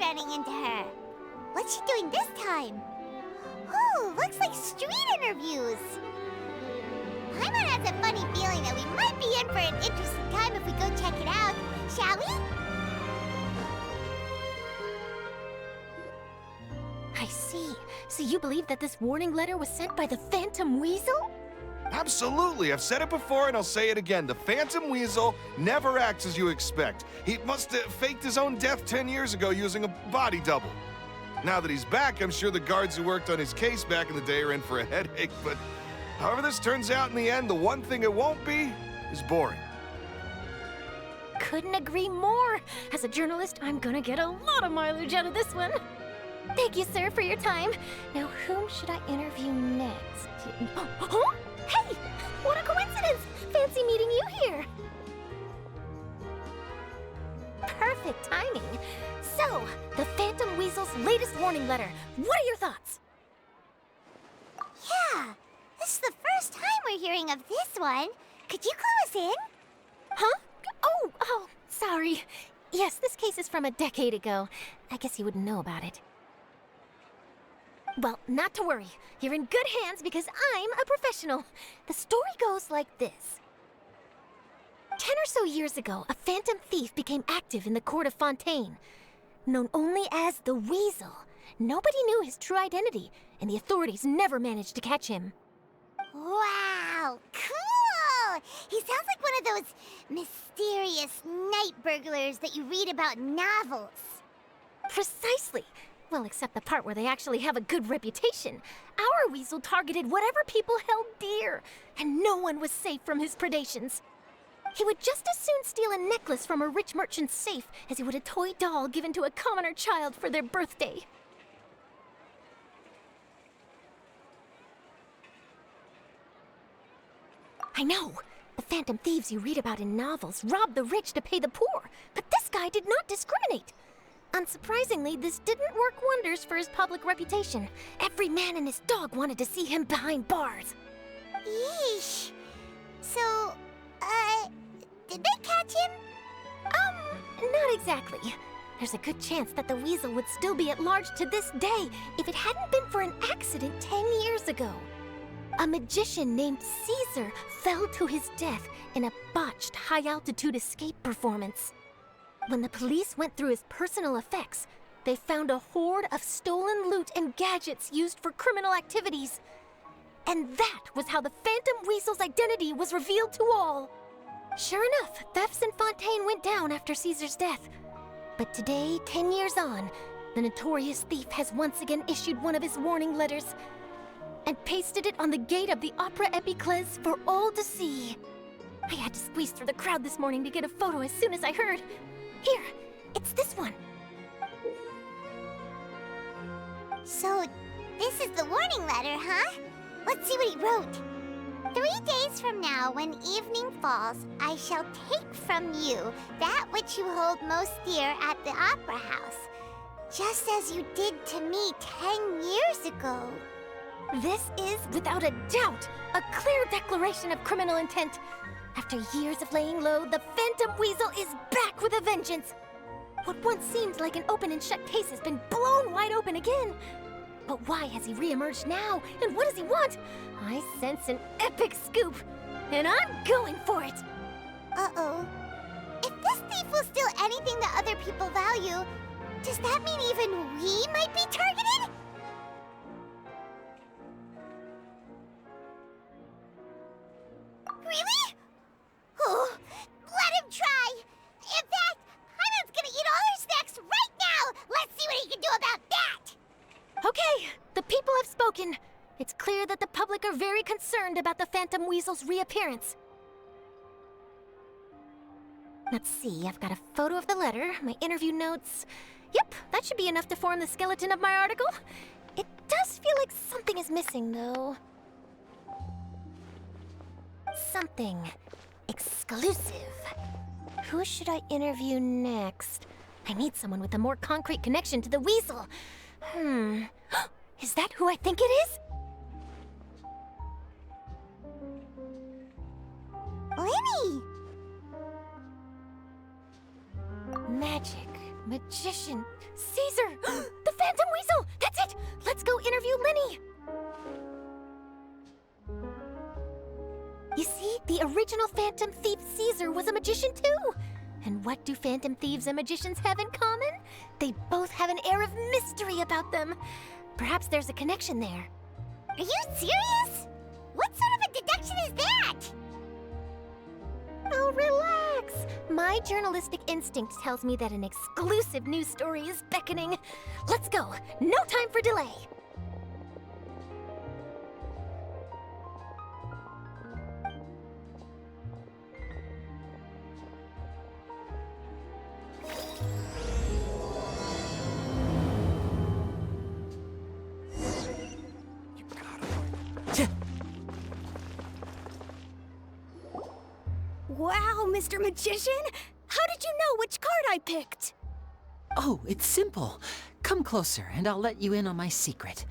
Running into her. What's she doing this time? Oh, looks like street interviews. Paimon has a funny feeling that we might be in for an interesting time if we go check it out. Shall we? I see. So you believe that this warning letter was sent by the Phantom Weasel? Absolutely. I've said it before and I'll say it again. The Phantom Weasel never acts as you expect. He must have faked his own death 10 years ago using a body double. Now that he's back, I'm sure the guards who worked on his case back in the day are in for a headache, but however this turns out in the end, the one thing it won't be is boring. Couldn't agree more. As a journalist, I'm gonna get a lot of mileage out of this one. Thank you, sir, for your time. Now, whom should I interview next? Huh? Hey! What a coincidence! Fancy meeting you here. Perfect timing. So, the Phantom Weasel's latest warning letter. What are your thoughts? Yeah, this is the first time we're hearing of this one. Could you clue us in? Huh? Oh, sorry. Yes, this case is from a decade ago. I guess you wouldn't know about it. Well, not to worry. You're in good hands because I'm a professional. The story goes like this. 10 or so years ago, a phantom thief became active in the court of Fontaine. Known only as the Weasel, nobody knew his true identity, and the authorities never managed to catch him. Wow, cool! He sounds like one of those mysterious night burglars that you read about in novels. Precisely. Well, except the part where they actually have a good reputation. Our Weasel targeted whatever people held dear, and no one was safe from his predations. He would just as soon steal a necklace from a rich merchant's safe as he would a toy doll given to a commoner child for their birthday. I know. The phantom thieves you read about in novels rob the rich to pay the poor, but this guy did not discriminate. Unsurprisingly, this didn't work wonders for his public reputation. Every man and his dog wanted to see him behind bars. Yeesh. So, did they catch him? Not exactly. There's a good chance that the Weasel would still be at large to this day if it hadn't been for an accident 10 years ago. A magician named Caesar fell to his death in a botched high-altitude escape performance. When the police went through his personal effects, they found a hoard of stolen loot and gadgets used for criminal activities. And that was how the Phantom Weasel's identity was revealed to all. Sure enough, thefts in Fontaine went down after Caesar's death. But today, 10 years on, the notorious thief has once again issued one of his warning letters and pasted it on the gate of the Opera Epiclese for all to see. I had to squeeze through the crowd this morning to get a photo as soon as I heard. Here, it's this one. So, this is the warning letter, huh? Let's see what he wrote. 3 days from now, when evening falls, I shall take from you that which you hold most dear at the Opera House, just as you did to me 10 years ago. This is, without a doubt, a clear declaration of criminal intent. After years of laying low, the Phantom Weasel is back with a vengeance. What once seemed like an open and shut case has been blown wide open again. But why has he reemerged now, and what does he want? I sense an epic scoop, and I'm going for it! Uh-oh. If this thief will steal anything that other people value, does that mean even we might be targeted? Really? Oh, let him try! In fact, Hyman's gonna eat all our snacks right now! Let's see what he can do about that! Okay, the people have spoken. It's clear that the public are very concerned about the Phantom Weasel's reappearance. Let's see, I've got a photo of the letter, my interview notes. Yep, that should be enough to form the skeleton of my article. It does feel like something is missing, though. Something exclusive. Who should I interview next? I need someone with a more concrete connection to the Weasel. Is that who I think it is? Lyney! Magic, magician, Caesar! The Phantom Weasel! That's it! Let's go interview Lyney! You see, the original Phantom Thief Caesar was a magician too! And what do Phantom Thieves and magicians have in common? They both have an air of mystery about them. Perhaps there's a connection there. Are you serious? What sort of a deduction is that? Oh, relax! My journalistic instinct tells me that an exclusive news story is beckoning. Let's go! No time for delay! Wow, Mr. Magician! How did you know which card I picked? Oh, it's simple. Come closer and I'll let you in on my secret.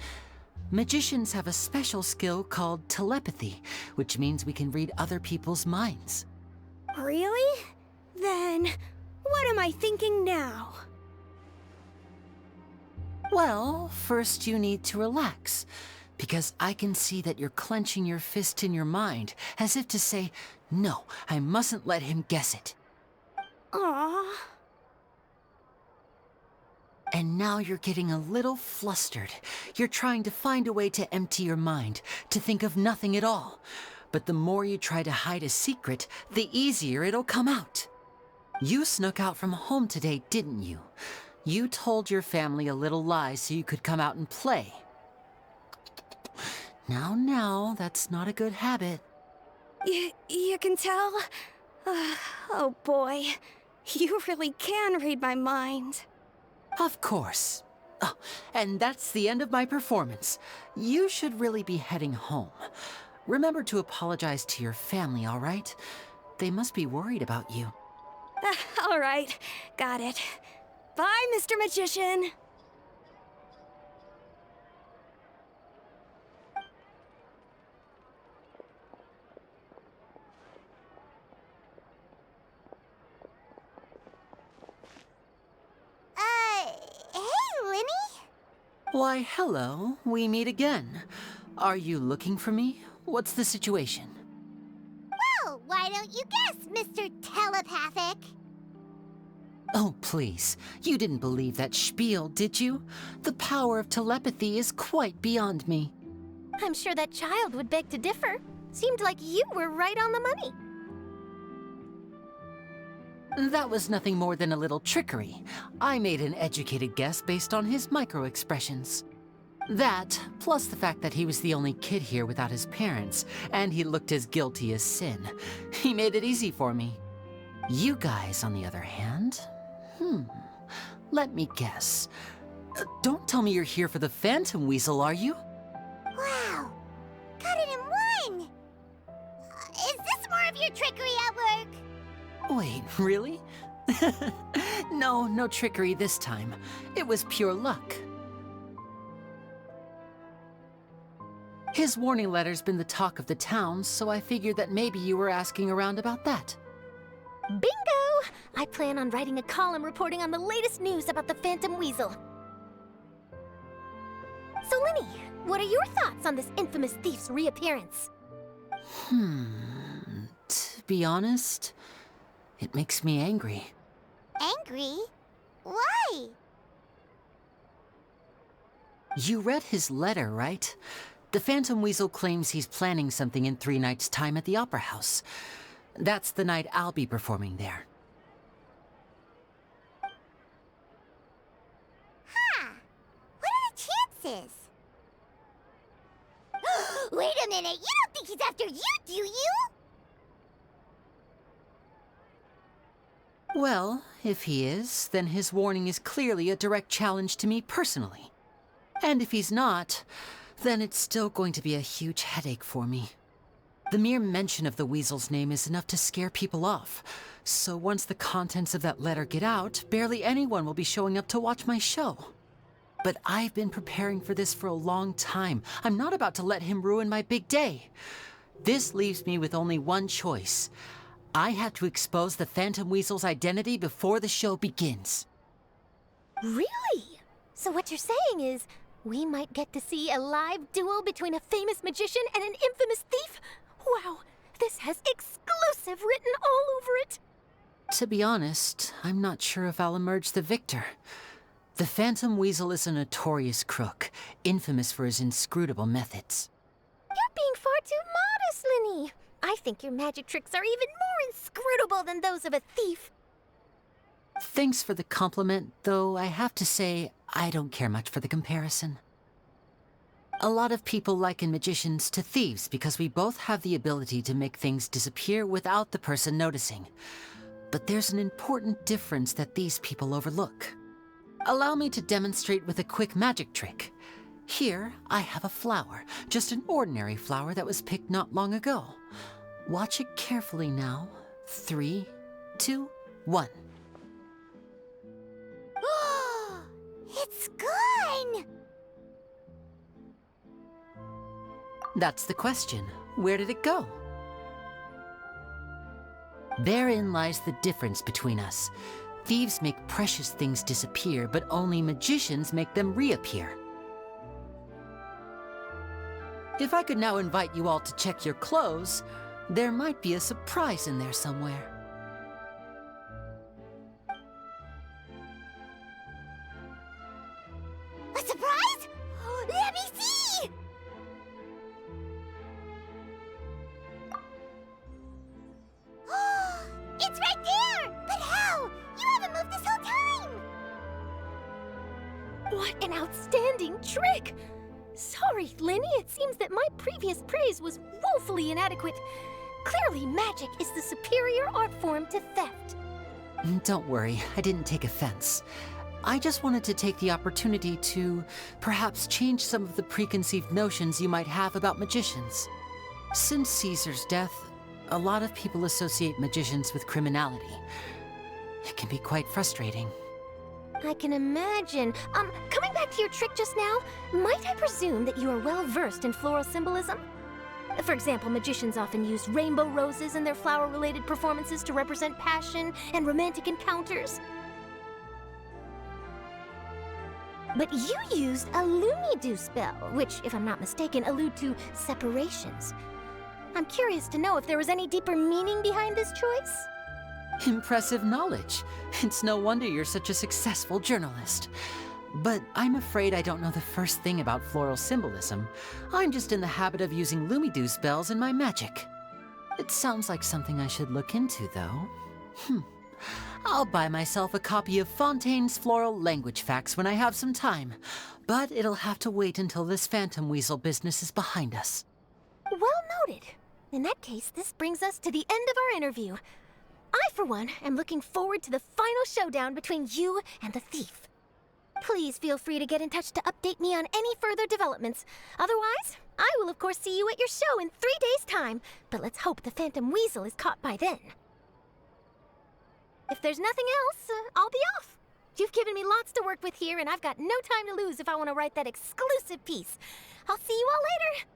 Magicians have a special skill called telepathy, which means we can read other people's minds. Really? Then, what am I thinking now? Well, first you need to relax, because I can see that you're clenching your fist in your mind, as if to say, no, I mustn't let him guess it. Aww. And now you're getting a little flustered. You're trying to find a way to empty your mind, to think of nothing at all. But the more you try to hide a secret, the easier it'll come out. You snuck out from home today, didn't you? You told your family a little lie so you could come out and play. Now, that's not a good habit. You can tell? Oh boy, you really can read my mind. Of course. Oh, and that's the end of my performance. You should really be heading home. Remember to apologize to your family, all right? They must be worried about you. All right, got it. Bye, Mr. Magician. Hey, Lyney? Why, hello. We meet again. Are you looking for me? What's the situation? Well, why don't you guess, Mr. Telepathic? Oh, please. You didn't believe that spiel, did you? The power of telepathy is quite beyond me. I'm sure that child would beg to differ. Seemed like you were right on the money. That was nothing more than a little trickery. I made an educated guess based on his micro-expressions. That, plus the fact that he was the only kid here without his parents, and he looked as guilty as sin. He made it easy for me. You guys, on the other hand, let me guess. Don't tell me you're here for the Phantom Weasel, are you? Wow, got it in one! Is this more of your trickery at work? Wait, really? No trickery this time. It was pure luck. His warning letter's been the talk of the town, so I figured that maybe you were asking around about that. Bingo! I plan on writing a column reporting on the latest news about the Phantom Weasel. So, Lyney, what are your thoughts on this infamous thief's reappearance? To be honest, it makes me angry. Angry? Why? You read his letter, right? The Phantom Weasel claims he's planning something in 3 nights' time at the Opera House. That's the night I'll be performing there. Huh. What are the chances? Wait a minute, you don't think he's after you, do you? Well, if he is, then his warning is clearly a direct challenge to me personally. And if he's not, then it's still going to be a huge headache for me. The mere mention of the Weasel's name is enough to scare people off. So once the contents of that letter get out, barely anyone will be showing up to watch my show. But I've been preparing for this for a long time. I'm not about to let him ruin my big day. This leaves me with only one choice. I have to expose the Phantom Weasel's identity before the show begins. Really? So what you're saying is, we might get to see a live duel between a famous magician and an infamous thief? Wow, this has exclusive written all over it! To be honest, I'm not sure if I'll emerge the victor. The Phantom Weasel is a notorious crook, infamous for his inscrutable methods. You're being far too modest, Lyney. I think your magic tricks are even more inscrutable than those of a thief. Thanks for the compliment, though I have to say, I don't care much for the comparison. A lot of people liken magicians to thieves because we both have the ability to make things disappear without the person noticing. But there's an important difference that these people overlook. Allow me to demonstrate with a quick magic trick. Here, I have a flower, just an ordinary flower that was picked not long ago. Watch it carefully now. 3, 2, 1. It's gone! That's the question. Where did it go? Therein lies the difference between us. Thieves make precious things disappear, but only magicians make them reappear. If I could now invite you all to check your clothes, there might be a surprise in there somewhere. A surprise? Let me see! It's right there! But how? You haven't moved this whole time! What an outstanding trick! Sorry, Lyney, it seems that my previous praise was woefully inadequate. Clearly, magic is the superior art form to theft. Don't worry, I didn't take offense. I just wanted to take the opportunity to perhaps change some of the preconceived notions you might have about magicians. Since Caesar's death, a lot of people associate magicians with criminality. It can be quite frustrating. I can imagine. Coming back to your trick just now, might I presume that you are well versed in floral symbolism? For example, magicians often use rainbow roses in their flower-related performances to represent passion and romantic encounters. But you used a Lumi spell, which, if I'm not mistaken, allude to separations. I'm curious to know if there was any deeper meaning behind this choice? Impressive knowledge. It's no wonder you're such a successful journalist. But I'm afraid I don't know the first thing about floral symbolism. I'm just in the habit of using Lumidu spells in my magic. It sounds like something I should look into, though. I'll buy myself a copy of Fontaine's Floral Language Facts when I have some time. But it'll have to wait until this Phantom Weasel business is behind us. Well noted. In that case, this brings us to the end of our interview. I, for one, am looking forward to the final showdown between you and the thief. Please feel free to get in touch to update me on any further developments. Otherwise, I will of course see you at your show in 3 days' time, but let's hope the Phantom Weasel is caught by then. If there's nothing else, I'll be off. You've given me lots to work with here, and I've got no time to lose if I want to write that exclusive piece. I'll see you all later.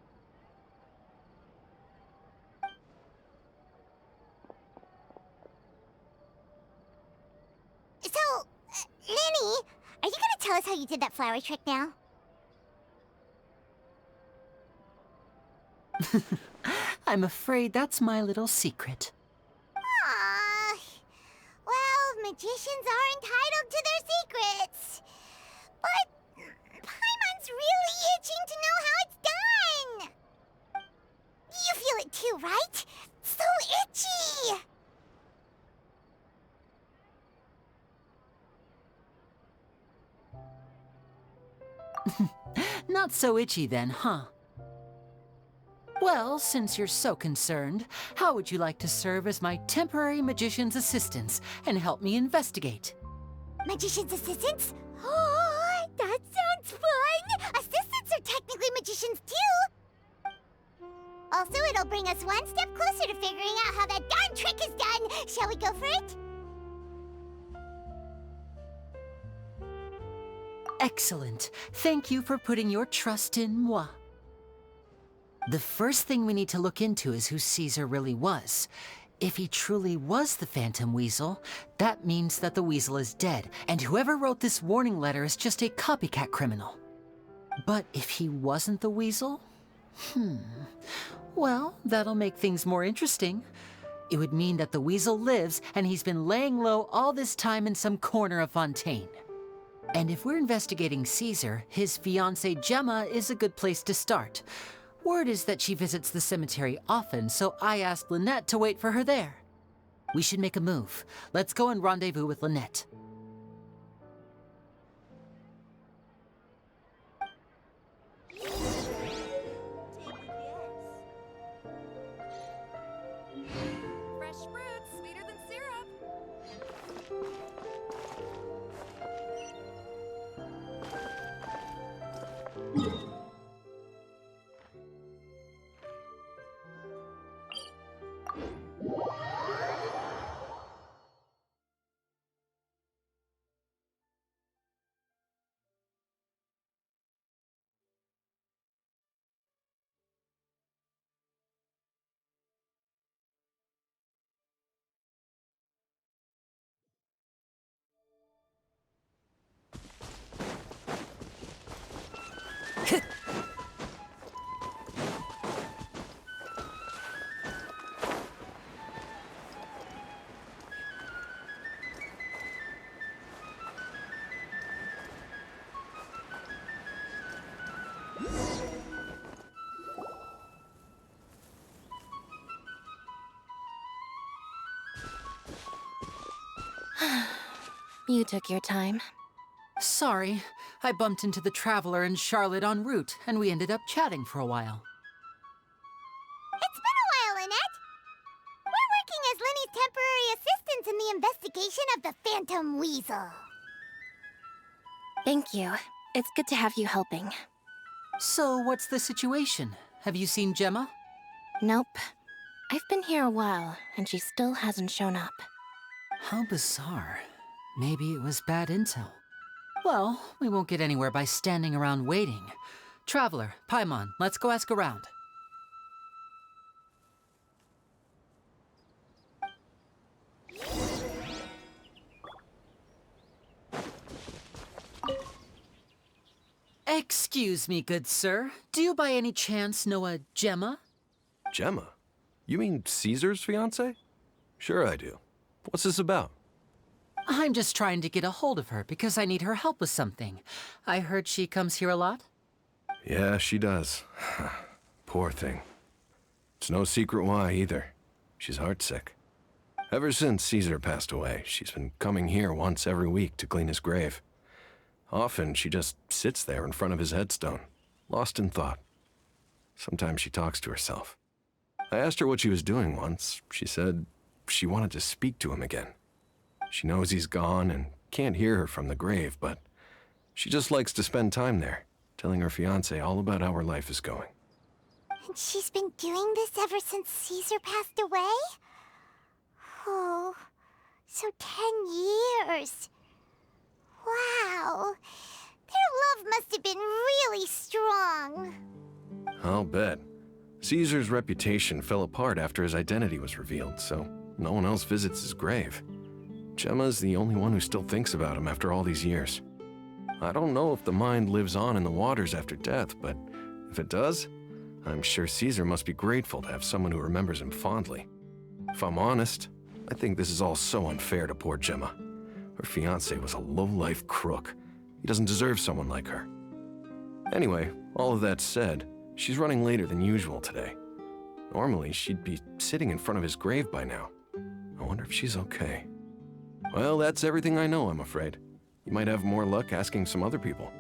us how you did that flower trick now? I'm afraid that's my little secret. Aww. Well, magicians are entitled to their secrets. But Paimon's really itching to know how it's done. You feel it too, right? So itchy! Not so itchy then, huh? Well, since you're so concerned, how would you like to serve as my temporary magician's assistants and help me investigate? Magician's assistants? Oh, that sounds fun! Assistants are technically magicians too! Also, it'll bring us one step closer to figuring out how that darn trick is done! Shall we go for it? Excellent. Thank you for putting your trust in moi. The first thing we need to look into is who Caesar really was. If he truly was the Phantom Weasel, that means that the Weasel is dead, and whoever wrote this warning letter is just a copycat criminal. But if he wasn't the Weasel? Well, that'll make things more interesting. It would mean that the Weasel lives, and he's been laying low all this time in some corner of Fontaine. And if we're investigating Caesar, his fiancée Gemma is a good place to start. Word is that she visits the cemetery often, so I asked Lynette to wait for her there. We should make a move. Let's go and rendezvous with Lynette. Fresh fruit, sweeter than syrup. You took your time. Sorry, I bumped into the Traveler and Charlotte en route, and we ended up chatting for a while. It's been a while, Lynette. We're working as Lyney's temporary assistants in the investigation of the Phantom Weasel. Thank you. It's good to have you helping. So, what's the situation? Have you seen Gemma? Nope. I've been here a while, and she still hasn't shown up. How bizarre. Maybe it was bad intel. Well, we won't get anywhere by standing around waiting. Traveler, Paimon, let's go ask around. Excuse me, good sir. Do you by any chance know a Gemma? Gemma? You mean Caesar's fiancée? Sure I do. What's this about? I'm just trying to get a hold of her because I need her help with something. I heard she comes here a lot. Yeah, she does. Poor thing. It's no secret why either. She's heartsick. Ever since Caesar passed away, she's been coming here once every week to clean his grave. Often she just sits there in front of his headstone, lost in thought. Sometimes she talks to herself. I asked her what she was doing once. She said she wanted to speak to him again. She knows he's gone and can't hear her from the grave, but she just likes to spend time there, telling her fiancé all about how her life is going. And she's been doing this ever since Caesar passed away? Oh, so 10 years. Wow. Their love must have been really strong. I'll bet. Caesar's reputation fell apart after his identity was revealed, so no one else visits his grave. Gemma's the only one who still thinks about him after all these years. I don't know if the mind lives on in the waters after death, but if it does, I'm sure Caesar must be grateful to have someone who remembers him fondly. If I'm honest, I think this is all so unfair to poor Gemma. Her fiancé was a low-life crook. He doesn't deserve someone like her. Anyway, all of that said, she's running later than usual today. Normally, she'd be sitting in front of his grave by now. I wonder if she's okay. Well, that's everything I know, I'm afraid. You might have more luck asking some other people.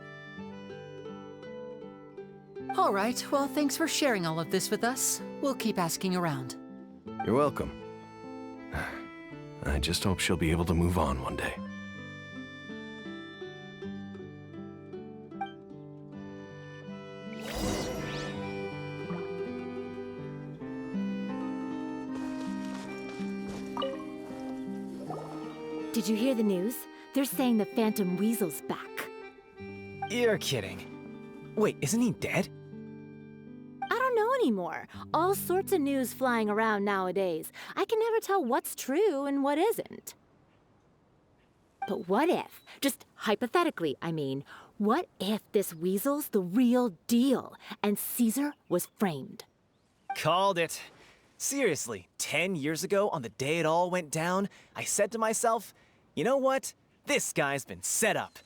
All right, well, thanks for sharing all of this with us. We'll keep asking around. You're welcome. I just hope she'll be able to move on one day. Did you hear the news? They're saying the Phantom Weasel's back. You're kidding. Wait, isn't he dead? I don't know anymore. All sorts of news flying around nowadays. I can never tell what's true and what isn't. But what if, just hypothetically, I mean, what if this weasel's the real deal and Caesar was framed? Called it. Seriously, 10 years ago, on the day it all went down, I said to myself, you know what? This guy's been set up.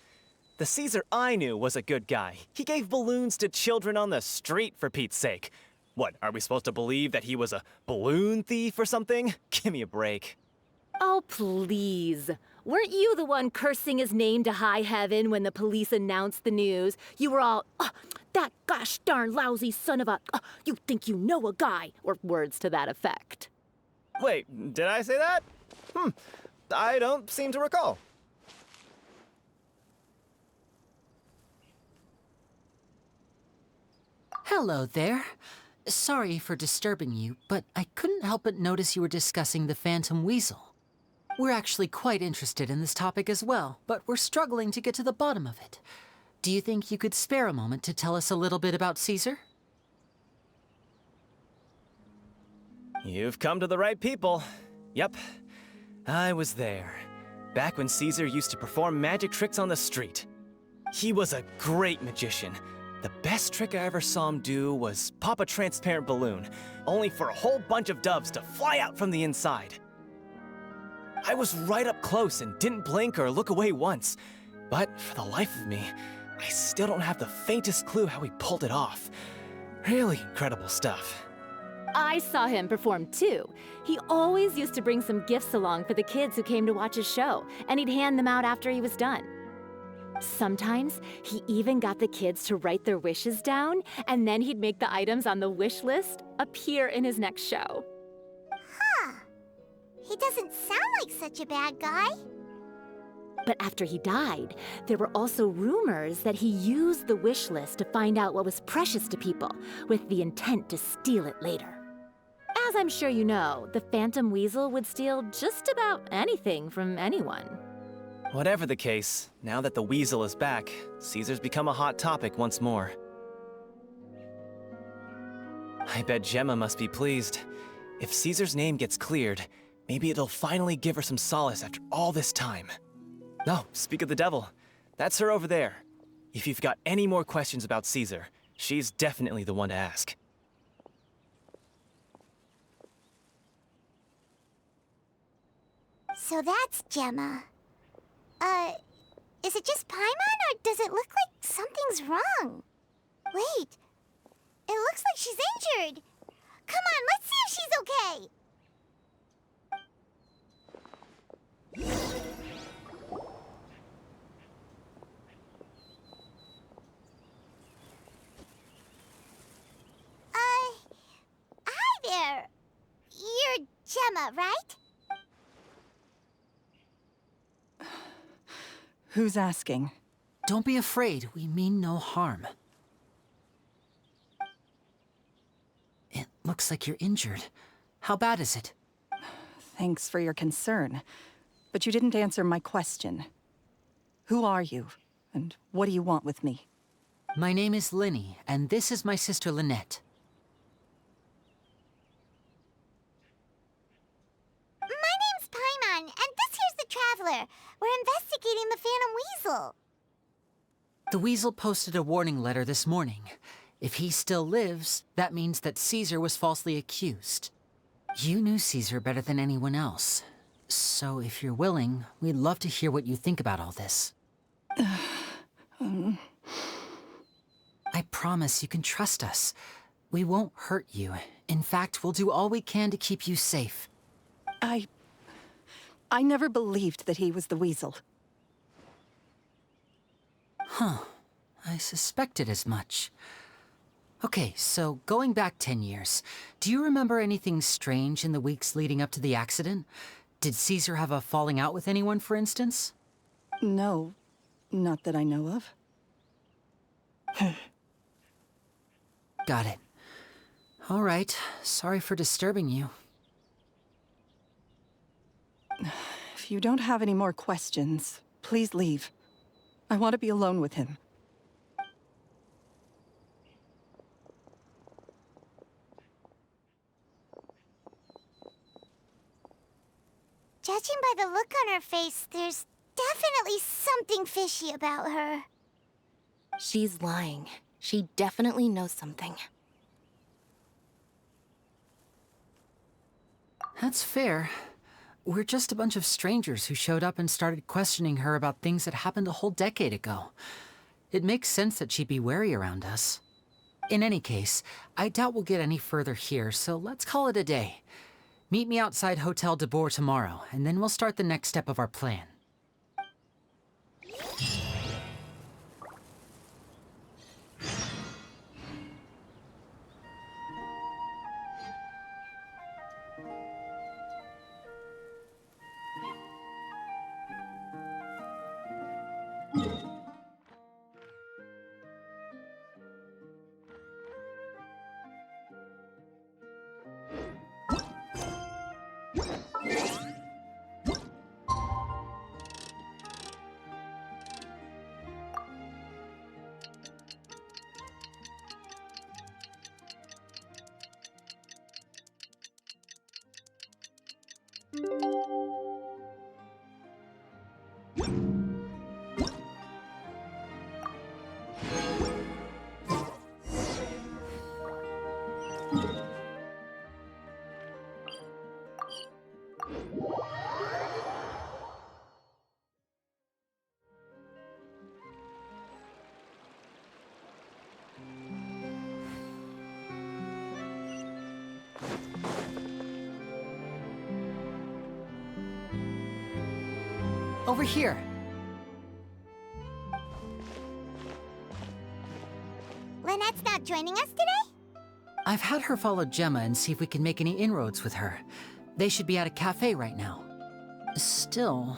The Caesar I knew was a good guy. He gave balloons to children on the street, for Pete's sake. What, are we supposed to believe that he was a balloon thief or something? Give me a break. Oh, please. Weren't you the one cursing his name to high heaven when the police announced the news? You were all, "Oh, that gosh darn lousy son of a, you think you know a guy," or words to that effect. Wait, did I say that? I don't seem to recall. Hello there. Sorry for disturbing you, but I couldn't help but notice you were discussing the Phantom Weasel. We're actually quite interested in this topic as well, but we're struggling to get to the bottom of it. Do you think you could spare a moment to tell us a little bit about Caesar? You've come to the right people. Yep, I was there. Back when Caesar used to perform magic tricks on the street. He was a great magician. The best trick I ever saw him do was pop a transparent balloon, only for a whole bunch of doves to fly out from the inside. I was right up close and didn't blink or look away once. But for the life of me, I still don't have the faintest clue how he pulled it off. Really incredible stuff. I saw him perform too. He always used to bring some gifts along for the kids who came to watch his show, and he'd hand them out after he was done. Sometimes, he even got the kids to write their wishes down, and then he'd make the items on the wish list appear in his next show. Huh. He doesn't sound like such a bad guy. But after he died, there were also rumors that he used the wish list to find out what was precious to people, with the intent to steal it later. As I'm sure you know, the Phantom Weasel would steal just about anything from anyone. Whatever the case, now that the Weasel is back, Caesar's become a hot topic once more. I bet Gemma must be pleased. If Caesar's name gets cleared, maybe it'll finally give her some solace after all this time. No, speak of the devil. That's her over there. If you've got any more questions about Caesar, she's definitely the one to ask. So that's Gemma. Is it just Paimon, or does it look like something's wrong? Wait, it looks like she's injured. Come on, let's see if she's okay. Hi there. You're Gemma, right? Who's asking? Don't be afraid, we mean no harm. It looks like you're injured. How bad is it? Thanks for your concern, but you didn't answer my question. Who are you, and what do you want with me? My name is Lyney, and this is my sister Lynette. My name's Paimon, and this here's the Traveler. We're investigating the Phantom Weasel. The Weasel posted a warning letter this morning. If he still lives, that means that Caesar was falsely accused. You knew Caesar better than anyone else. So if you're willing, we'd love to hear what you think about all this. I promise you can trust us. We won't hurt you. In fact, we'll do all we can to keep you safe. I never believed that he was the Weasel. Huh. I suspected as much. Okay, so going back 10 years, do you remember anything strange in the weeks leading up to the accident? Did Caesar have a falling out with anyone, for instance? No, not that I know of. Got it. All right, sorry for disturbing you. If you don't have any more questions, please leave. I want to be alone with him. Judging by the look on her face, there's definitely something fishy about her. She's lying. She definitely knows something. That's fair. We're just a bunch of strangers who showed up and started questioning her about things that happened a whole decade ago. It makes sense that she'd be wary around us. In any case, I doubt we'll get any further here, so let's call it a day. Meet me outside Hotel de Boer tomorrow, and then we'll start the next step of our plan. Over here. Lynette's not joining us today? I've had her follow Gemma and see if we can make any inroads with her. They should be at a cafe right now. Still,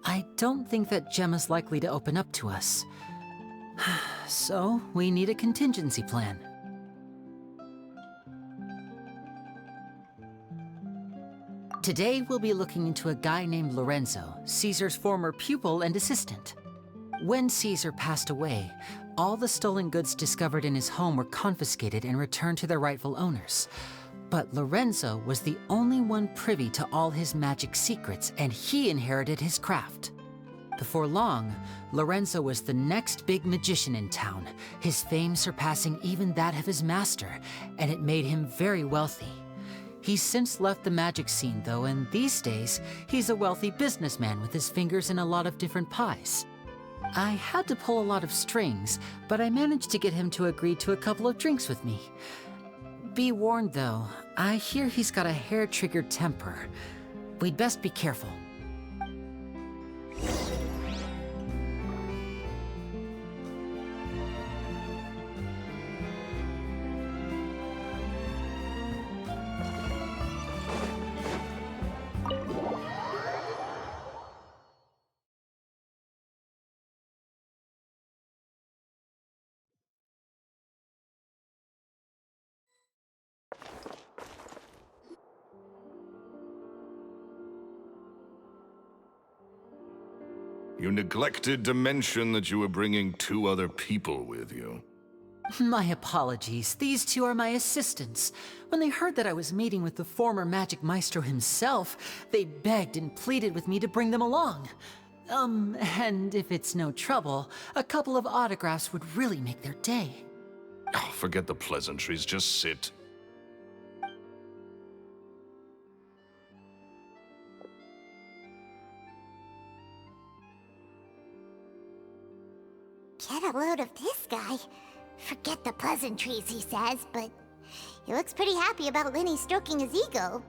I don't think that Gemma's likely to open up to us. So, we need a contingency plan. Today, we'll be looking into a guy named Lorenzo, Caesar's former pupil and assistant. When Caesar passed away, all the stolen goods discovered in his home were confiscated and returned to their rightful owners. But Lorenzo was the only one privy to all his magic secrets, and he inherited his craft. Before long, Lorenzo was the next big magician in town, his fame surpassing even that of his master, and it made him very wealthy. He's since left the magic scene, though, and these days, he's a wealthy businessman with his fingers in a lot of different pies. I had to pull a lot of strings, but I managed to get him to agree to a couple of drinks with me. Be warned, though, I hear he's got a hair-triggered temper. We'd best be careful. You neglected to mention that you were bringing 2 other people with you. My apologies. These 2 are my assistants. When they heard that I was meeting with the former magic maestro himself, they begged and pleaded with me to bring them along. And if it's no trouble, a couple of autographs would really make their day. Oh, forget the pleasantries, just sit. Get a load of this guy. Forget the pleasantries, he says, but he looks pretty happy about Lyney stroking his ego.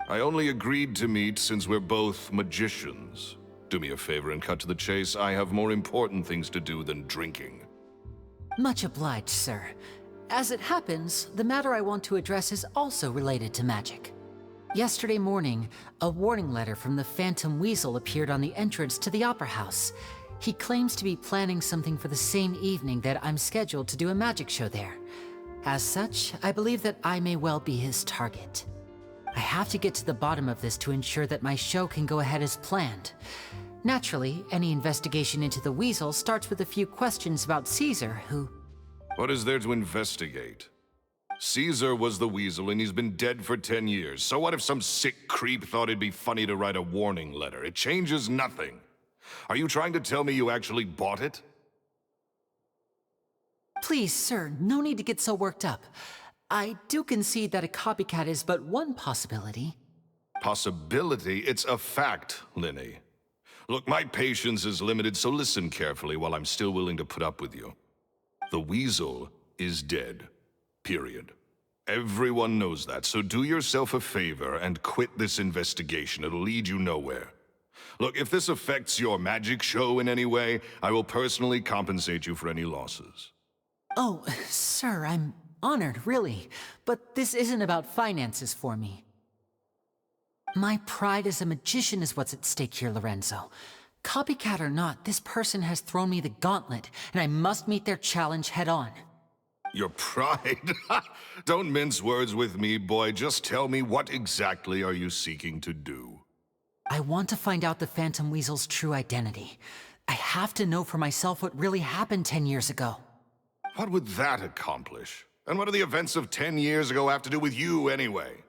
I only agreed to meet since we're both magicians. Do me a favor and cut to the chase. I have more important things to do than drinking. Much obliged, sir. As it happens, the matter I want to address is also related to magic. Yesterday morning, a warning letter from the Phantom Weasel appeared on the entrance to the Opera House. He claims to be planning something for the same evening that I'm scheduled to do a magic show there. As such, I believe that I may well be his target. I have to get to the bottom of this to ensure that my show can go ahead as planned. Naturally, any investigation into the Weasel starts with a few questions about Caesar, who... What is there to investigate? Caesar was the Weasel and he's been dead for 10 years. So what if some sick creep thought it'd be funny to write a warning letter? It changes nothing. Are you trying to tell me you actually bought it? Please, sir, no need to get so worked up. I do concede that a copycat is but one possibility. Possibility? It's a fact, Lyney. Look, my patience is limited, so listen carefully while I'm still willing to put up with you. The Weasel is dead. Period. Everyone knows that, so do yourself a favor and quit this investigation. It'll lead you nowhere. Look, if this affects your magic show in any way, I will personally compensate you for any losses. Oh, sir, I'm honored, really. But this isn't about finances for me. My pride as a magician is what's at stake here, Lorenzo. Copycat or not, this person has thrown me the gauntlet, and I must meet their challenge head-on. Your pride? Don't mince words with me, boy. Just tell me, what exactly are you seeking to do? I want to find out the Phantom Weasel's true identity. I have to know for myself what really happened 10 years ago. What would that accomplish? And what do the events of 10 years ago have to do with you, anyway?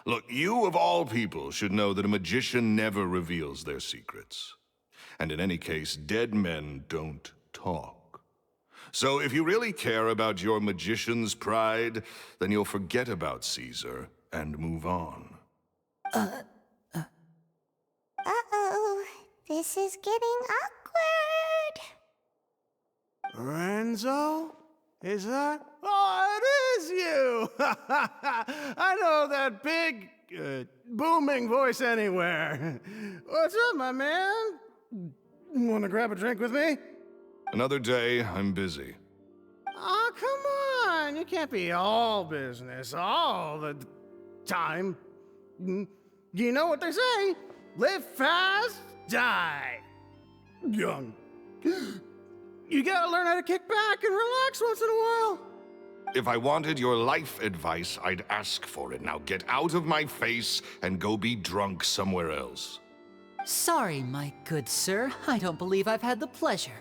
Look, you of all people should know that a magician never reveals their secrets. And in any case, dead men don't talk. So if you really care about your magician's pride, then you'll forget about Caesar and move on. Uh-oh. This is getting awkward. Lorenzo? Is that? Oh, it is you! I know that big, booming voice anywhere. What's up, my man? Want to grab a drink with me? Another day, I'm busy. Oh, come on. You can't be all business all the time. You know what they say? Live fast, die young. You gotta learn how to kick back and relax once in a while. If I wanted your life advice, I'd ask for it. Now get out of my face and go be drunk somewhere else. Sorry, my good sir. I don't believe I've had the pleasure.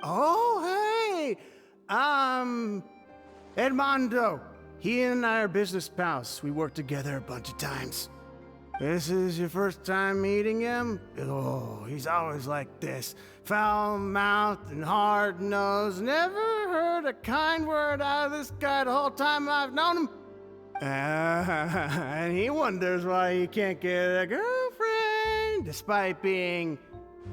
Oh, hey! Edmondo. He and I are business pals. We worked together a bunch of times. This is your first time meeting him? Oh, he's always like this. Foul-mouthed and hard-nosed. Never heard a kind word out of this guy the whole time I've known him. And he wonders why he can't get a girlfriend, despite being,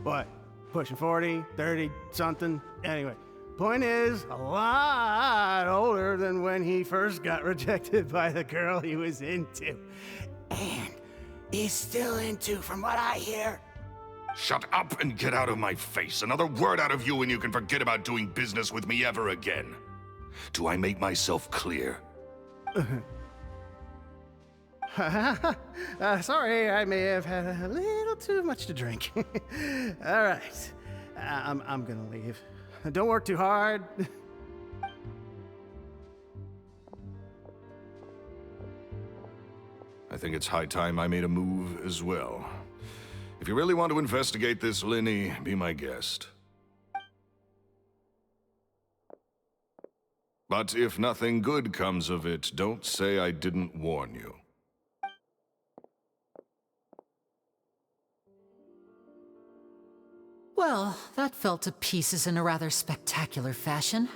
what, pushing 40, 30, something? Anyway, point is, a lot older than when he first got rejected by the girl he was into. And he's still into, from what I hear. Shut up and get out of my face. Another word out of you and you can forget about doing business with me ever again. Do I make myself clear? Sorry, I may have had a little too much to drink. All right, I'm gonna leave. Don't work too hard. I think it's high time I made a move as well. If you really want to investigate this, Lyney, be my guest. But if nothing good comes of it, don't say I didn't warn you. Well, that fell to pieces in a rather spectacular fashion.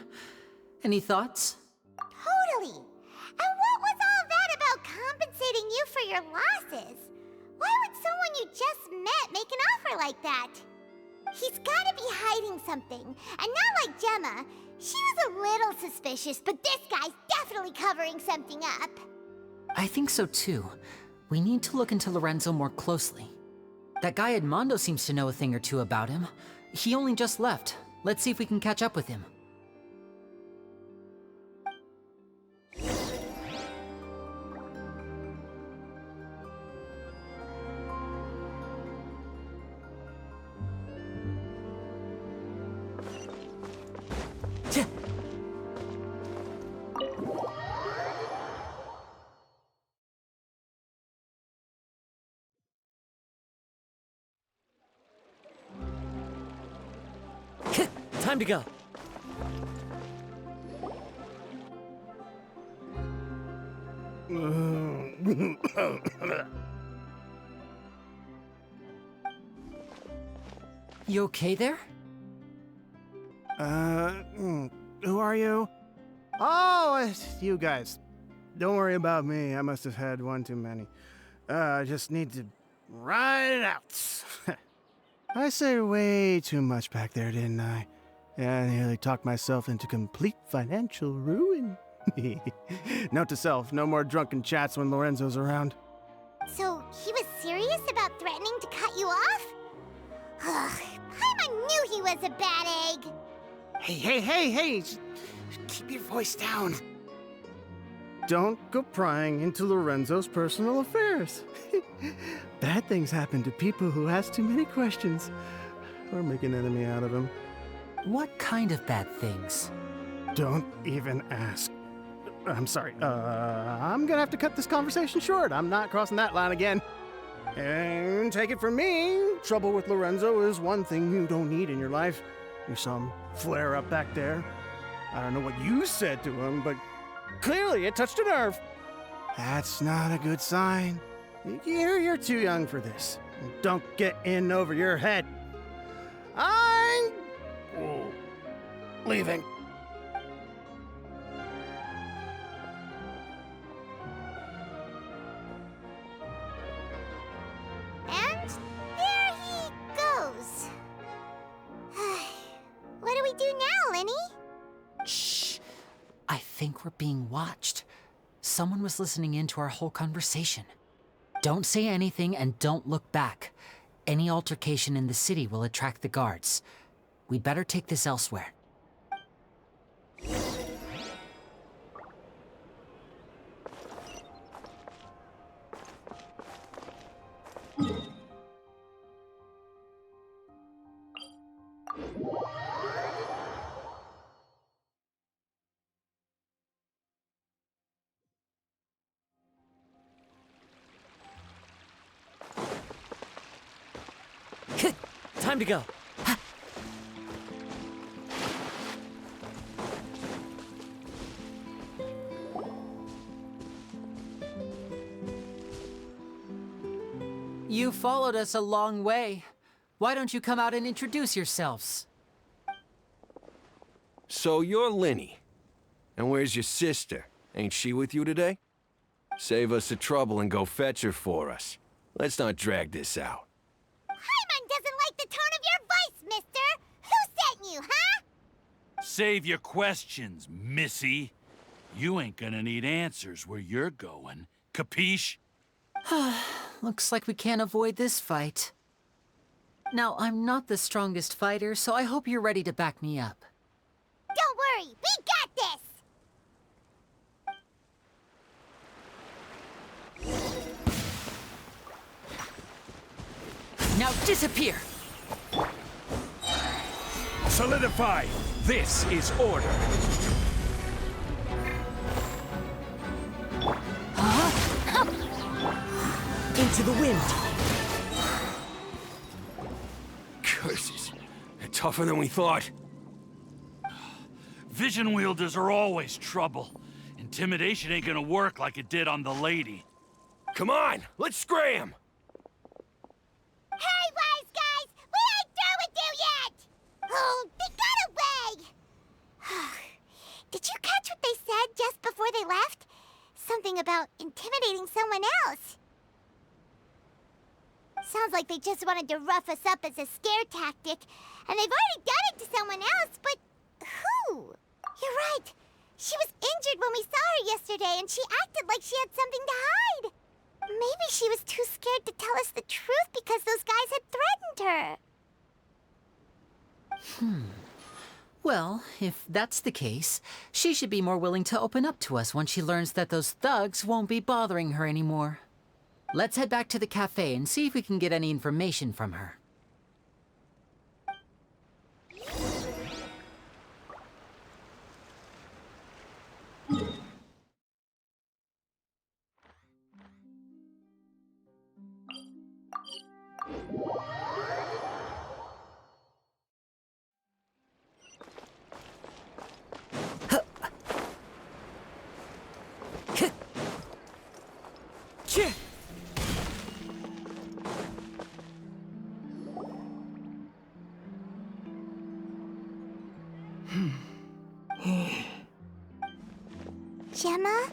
Any thoughts? Totally. And what was all that about compensating you for your losses? Why would someone you just met make an offer like that? He's gotta be hiding something. And not like Gemma. She was a little suspicious, but this guy's definitely covering something up. I think so too. We need to look into Lorenzo more closely. That guy Edmondo seems to know a thing or two about him. He only just left. Let's see if we can catch up with him. Time to go. You okay there? Who are you? Oh, it's you guys. Don't worry about me. I must have had one too many. I just need to ride it out. I said way too much back there, didn't I? I nearly talked myself into complete financial ruin. Note to self, no more drunken chats when Lorenzo's around. So, he was serious about threatening to cut you off? Ugh, Paimon knew he was a bad egg. Hey, keep your voice down. Don't go prying into Lorenzo's personal affairs. Bad things happen to people who ask too many questions, or make an enemy out of him. What kind of bad things? Don't even ask. I'm sorry, I'm gonna have to cut this conversation short. I'm not crossing that line again. And take it from me, trouble with Lorenzo is one thing you don't need in your life. You saw him flare up back there. I don't know what you said to him, but clearly it touched a nerve. That's not a good sign. You're too young for this. Don't get in over your head. I'm leaving. And there he goes. What do we do now, Lyney? Shh. I think we're being watched. Someone was listening in to our whole conversation. Don't say anything and don't look back. Any altercation in the city will attract the guards. We'd better take this elsewhere. Time to go. You followed us a long way. Why don't you come out and introduce yourselves? So you're Lyney. And where's your sister? Ain't she with you today? Save us the trouble and go fetch her for us. Let's not drag this out. Paimon doesn't like the tone of your voice, mister! Who sent you, huh? Save your questions, missy. You ain't gonna need answers where you're going. Capiche? Looks like we can't avoid this fight. Now, I'm not the strongest fighter, so I hope you're ready to back me up. Don't worry, we got this! Now disappear! Solidify! This is order! Into the wind! Curses. They're tougher than we thought. Vision wielders are always trouble. Intimidation ain't gonna work like it did on the lady. Come on, let's scram! Hey, wise guys! We ain't through with you Did you catch what they said just before they left? Something about intimidating someone else. Sounds like they just wanted to rough us up as a scare tactic, and they've already done it to someone else, but who? You're right. She was injured when we saw her yesterday, and she acted like she had something to hide. Maybe she was too scared to tell us the truth because those guys had threatened her. Well, if that's the case, she should be more willing to open up to us once she learns that those thugs won't be bothering her anymore. Let's head back to the cafe and see if we can get any information from her. Gemma?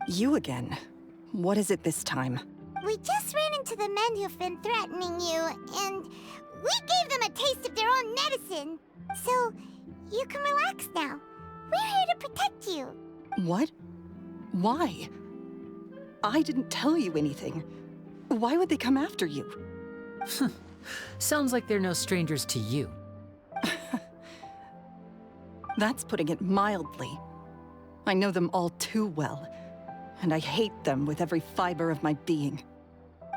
You again. What is it this time? We just ran into the men who've been threatening you, and we gave them a taste of their own medicine. So, you can relax now. We're here to protect you. What? Why? I didn't tell you anything. Why would they come after you? Sounds like they're no strangers to you. That's putting it mildly. I know them all too well, and I hate them with every fiber of my being.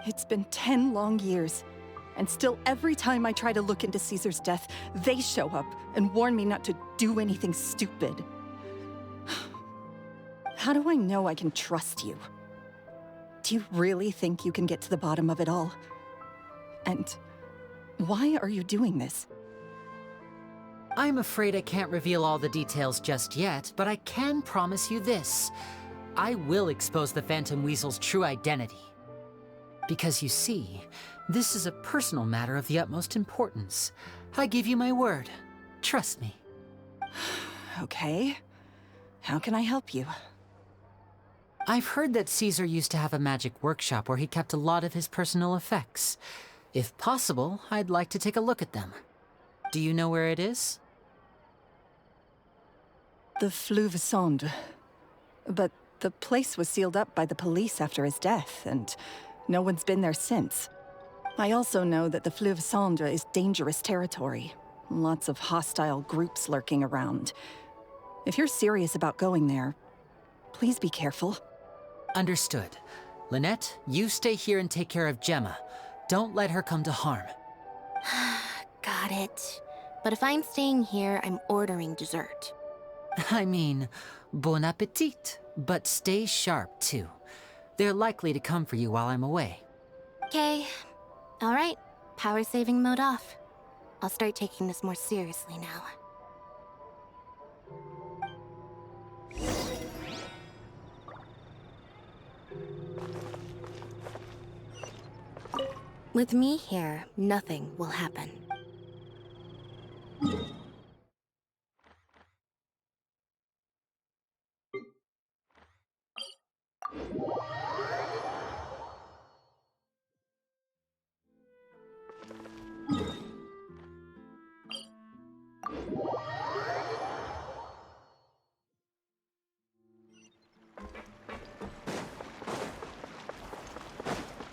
It's been 10 long years, and still every time I try to look into Caesar's death, they show up and warn me not to do anything stupid. How do I know I can trust you? Do you really think you can get to the bottom of it all? And why are you doing this? I'm afraid I can't reveal all the details just yet, but I can promise you this. I will expose the Phantom Weasel's true identity. Because you see, this is a personal matter of the utmost importance. I give you my word. Trust me. Okay. How can I help you? I've heard that Caesar used to have a magic workshop where he kept a lot of his personal effects. If possible, I'd like to take a look at them. Do you know where it is? The Fleuve Sonde. But the place was sealed up by the police after his death, and no one's been there since. I also know that the Fleuve Sonde is dangerous territory. Lots of hostile groups lurking around. If you're serious about going there, please be careful. Understood. Lynette, you stay here and take care of Gemma. Don't let her come to harm. Got it. But if I'm staying here, I'm ordering dessert. I mean, bon appetit, but stay sharp, too. They're likely to come for you while I'm away. Okay. All right. Power saving mode off. I'll start taking this more seriously now. With me here, nothing will happen.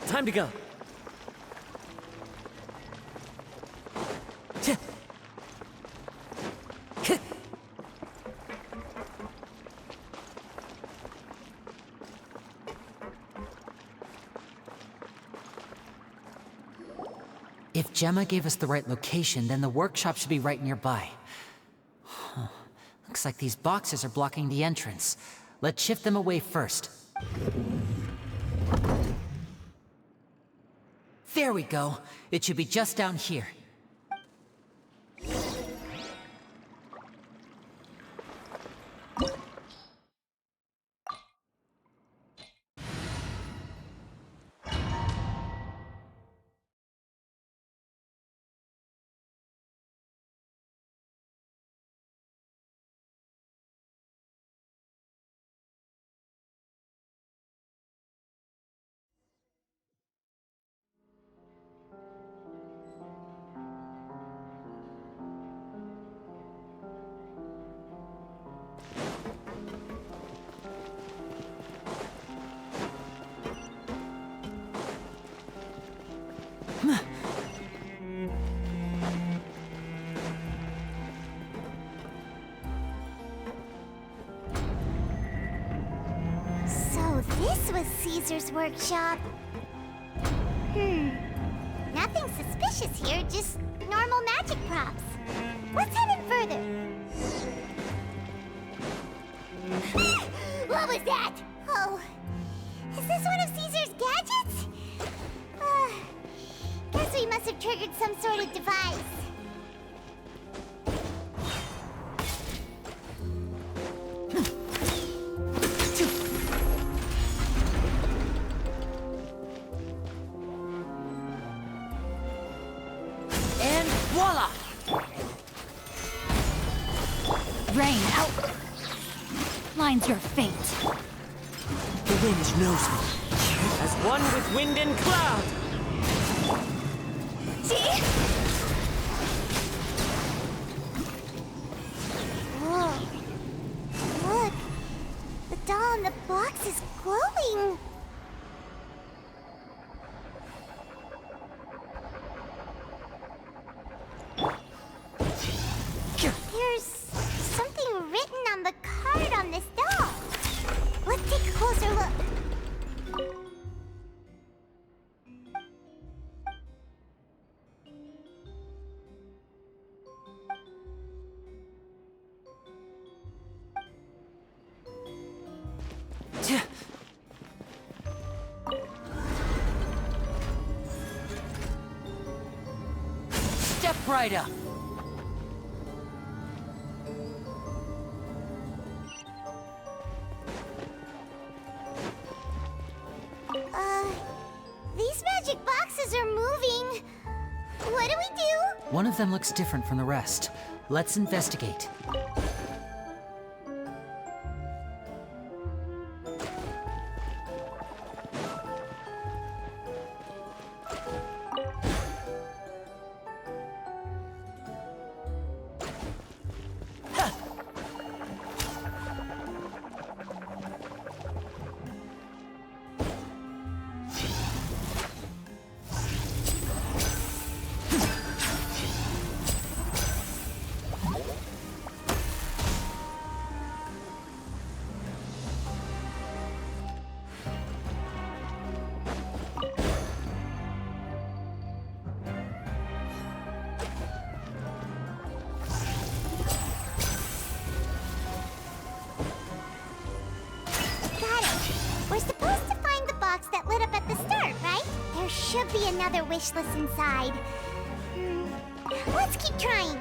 Time to go. If Gemma gave us the right location, then the workshop should be right nearby. Looks like these boxes are blocking the entrance. Let's shift them away first. There we go. It should be just down here. this was Caesar's workshop. Nothing suspicious here, just normal magic props. Let's head in further. What was that? Oh, is this one of Caesar's gadgets? Guess we must have triggered some sort of device. And voila! Rain, out! Mine's your fate. The wind knows me. As one with wind and cloud. See? Whoa. Look. The doll in the box is glowing. There's something written on the card on this doll. Let's take a closer look. Step right up. These magic boxes are moving. What do we do? One of them looks different from the rest. Let's investigate. We're supposed to find the box that lit up at the start, right? There should be another wish list inside. Let's keep trying.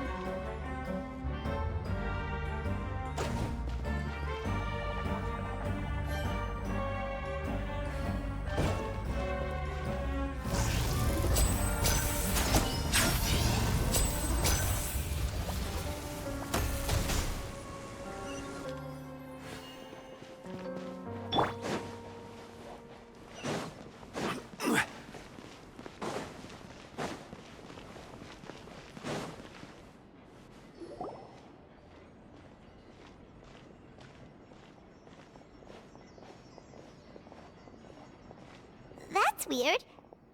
That's weird.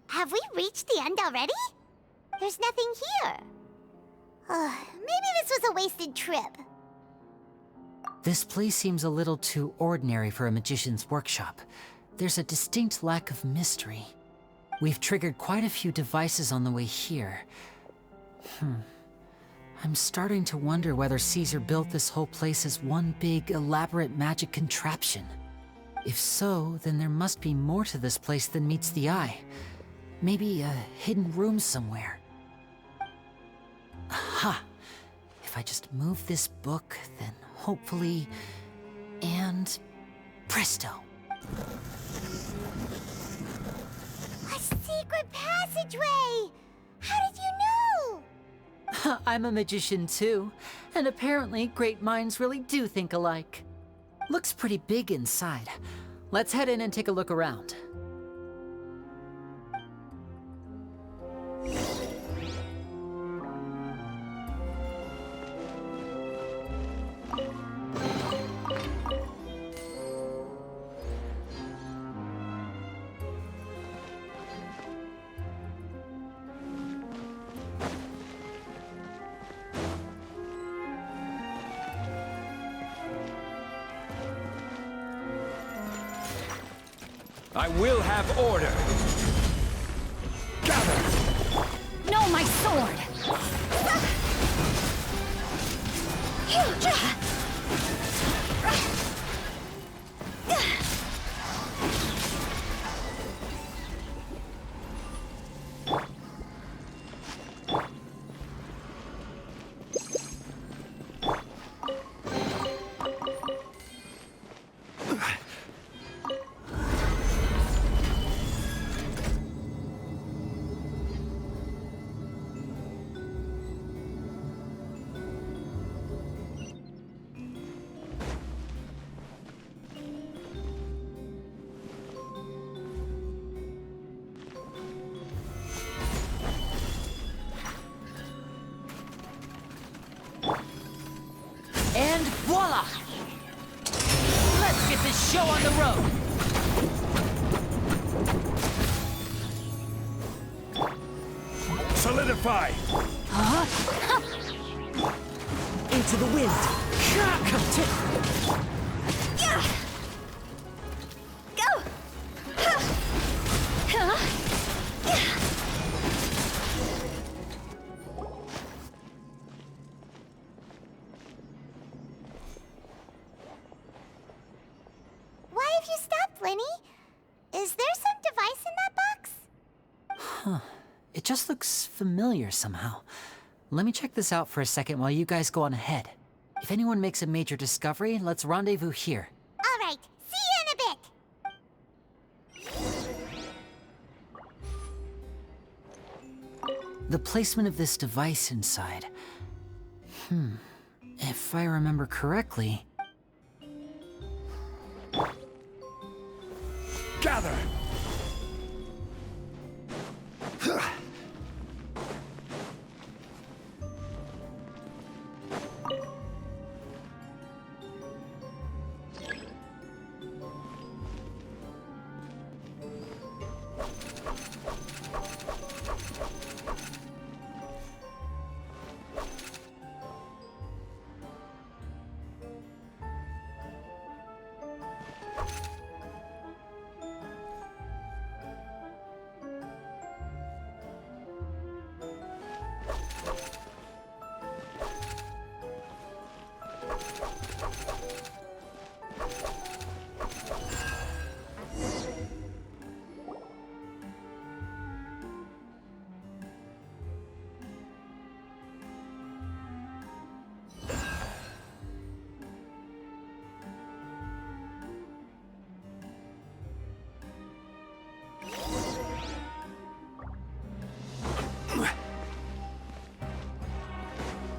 Have we reached the end already? There's nothing here. Maybe this was a wasted trip. This place seems a little too ordinary for a magician's workshop. There's a distinct lack of mystery. We've triggered quite a few devices on the way here. I'm starting to wonder whether Caesar built this whole place as one big, elaborate magic contraption. If so, then there must be more to this place than meets the eye. Maybe a hidden room somewhere. Aha! If I just move this book, then hopefully... and... presto! A secret passageway! How did you know? I'm a magician too, and apparently great minds really do think alike. Looks pretty big inside. Let's head in and take a look around. I will have order. Gather! No, my sword! And voila! Let's get this show on the road! Solidify! Into the wind! Why have you stopped, Lyney? Is there some device in that box? Huh. It just looks familiar somehow. Let me check this out for a second while you guys go on ahead. If anyone makes a major discovery, let's rendezvous here. All right, see you in a bit. The placement of this device inside. If I remember correctly... Gather!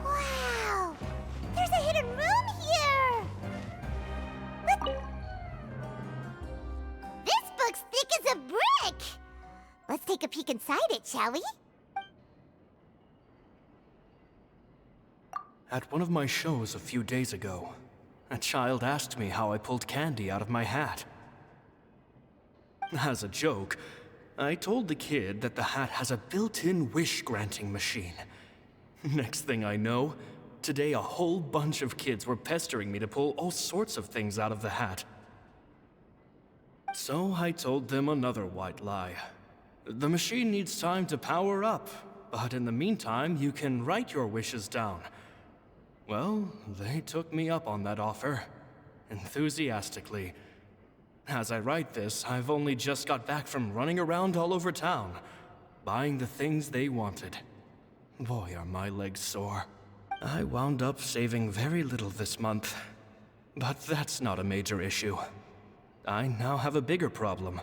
Wow! There's a hidden room here! This book's thick as a brick! Let's take a peek inside it, shall we? At one of my shows a few days ago, a child asked me how I pulled candy out of my hat. As a joke, I told the kid that the hat has a built-in wish-granting machine. Next thing I know, today a whole bunch of kids were pestering me to pull all sorts of things out of the hat. So I told them another white lie. The machine needs time to power up, but in the meantime, you can write your wishes down. Well, they took me up on that offer, enthusiastically. As I write this, I've only just got back from running around all over town, buying the things they wanted. Boy, are my legs sore. I wound up saving very little this month, but that's not a major issue. I now have a bigger problem.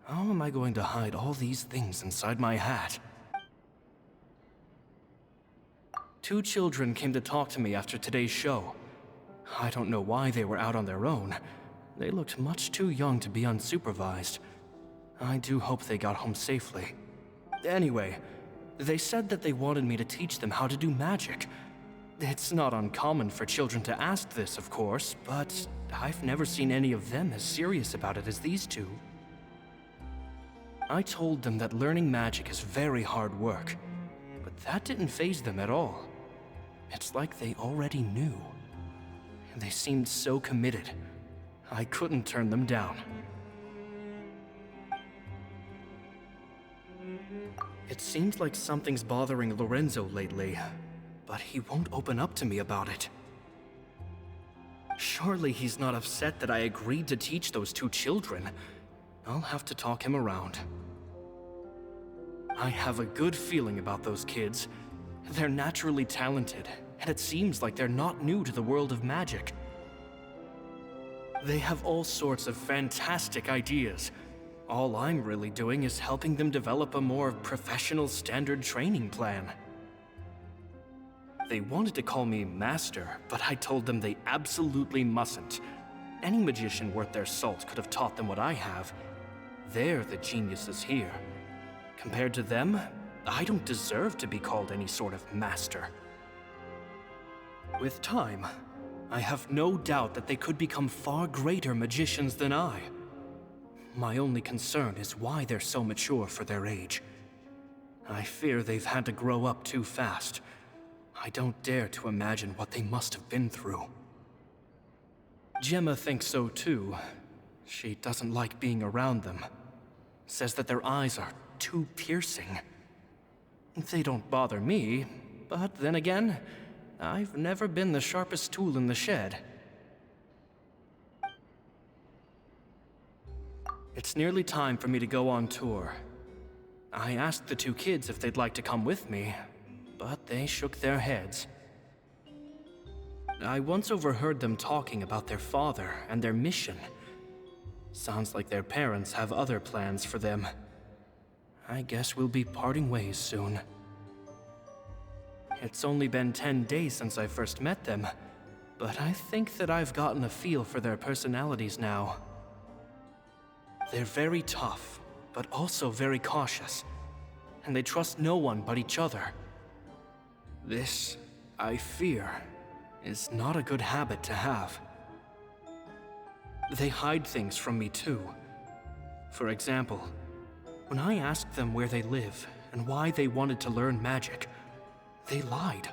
How am I going to hide all these things inside my hat? 2 children came to talk to me after today's show. I don't know why they were out on their own. They looked much too young to be unsupervised. I do hope they got home safely. Anyway, they said that they wanted me to teach them how to do magic. It's not uncommon for children to ask this, of course, but I've never seen any of them as serious about it as these 2. I told them that learning magic is very hard work, but that didn't faze them at all. It's like they already knew. They seemed so committed. I couldn't turn them down. It seems like something's bothering Lorenzo lately, but he won't open up to me about it. Surely he's not upset that I agreed to teach those two children. I'll have to talk him around. I have a good feeling about those kids. They're naturally talented, and it seems like they're not new to the world of magic. They have all sorts of fantastic ideas. All I'm really doing is helping them develop a more professional standard training plan. They wanted to call me Master, but I told them they absolutely mustn't. Any magician worth their salt could have taught them what I have. They're the geniuses here. Compared to them, I don't deserve to be called any sort of Master. With time, I have no doubt that they could become far greater magicians than I. My only concern is why they're so mature for their age. I fear they've had to grow up too fast. I don't dare to imagine what they must have been through. Gemma thinks so too. She doesn't like being around them. Says that their eyes are too piercing. They don't bother me, but then again, I've never been the sharpest tool in the shed. It's nearly time for me to go on tour. I asked the two kids if they'd like to come with me, but they shook their heads. I once overheard them talking about their father and their mission. Sounds like their parents have other plans for them. I guess we'll be parting ways soon. It's only been 10 days since I first met them, but I think that I've gotten a feel for their personalities now. They're very tough, but also very cautious, and they trust no one but each other. This, I fear, is not a good habit to have. They hide things from me too. For example, when I asked them where they live and why they wanted to learn magic, they lied.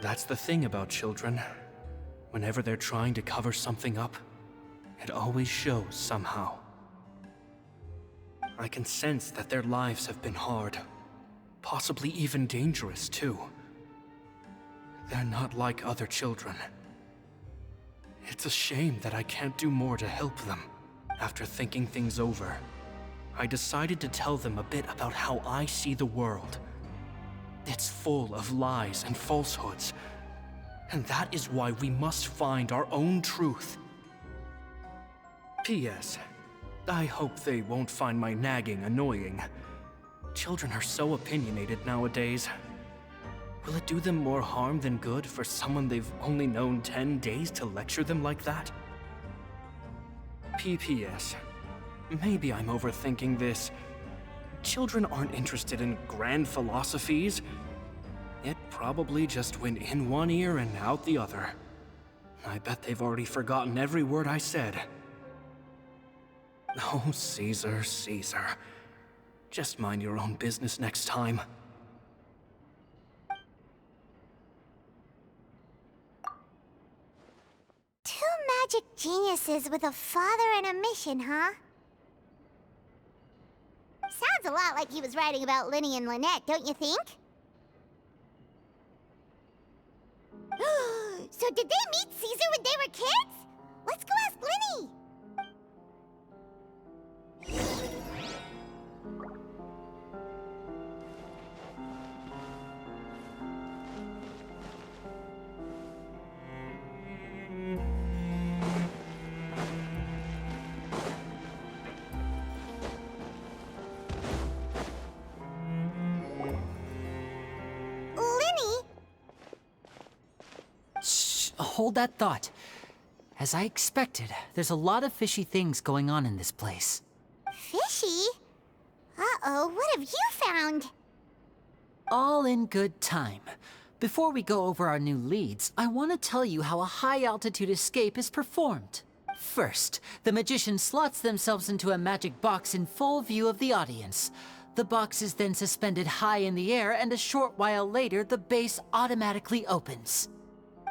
That's the thing about children. Whenever they're trying to cover something up, it always shows somehow. I can sense that their lives have been hard, possibly even dangerous too. They're not like other children. It's a shame that I can't do more to help them. After thinking things over, I decided to tell them a bit about how I see the world. It's full of lies and falsehoods, and that is why we must find our own truth. P.S. I hope they won't find my nagging annoying. Children are so opinionated nowadays. Will it do them more harm than good for someone they've only known 10 days to lecture them like that? P.P.S. Maybe I'm overthinking this. Children aren't interested in grand philosophies. It probably just went in one ear and out the other. I bet they've already forgotten every word I said. Oh, Caesar, Caesar. Just mind your own business next time. Two magic geniuses with a father and a mission, huh? Sounds a lot like he was writing about Lyney and Lynette, don't you think? So did they meet Caesar when they were kids? Let's go ask Lyney! Hold that thought. As I expected, there's a lot of fishy things going on in this place. Fishy? Uh-oh, what have you found? All in good time. Before we go over our new leads, I want to tell you how a high-altitude escape is performed. First, the magician slots themselves into a magic box in full view of the audience. The box is then suspended high in the air, and a short while later, the base automatically opens.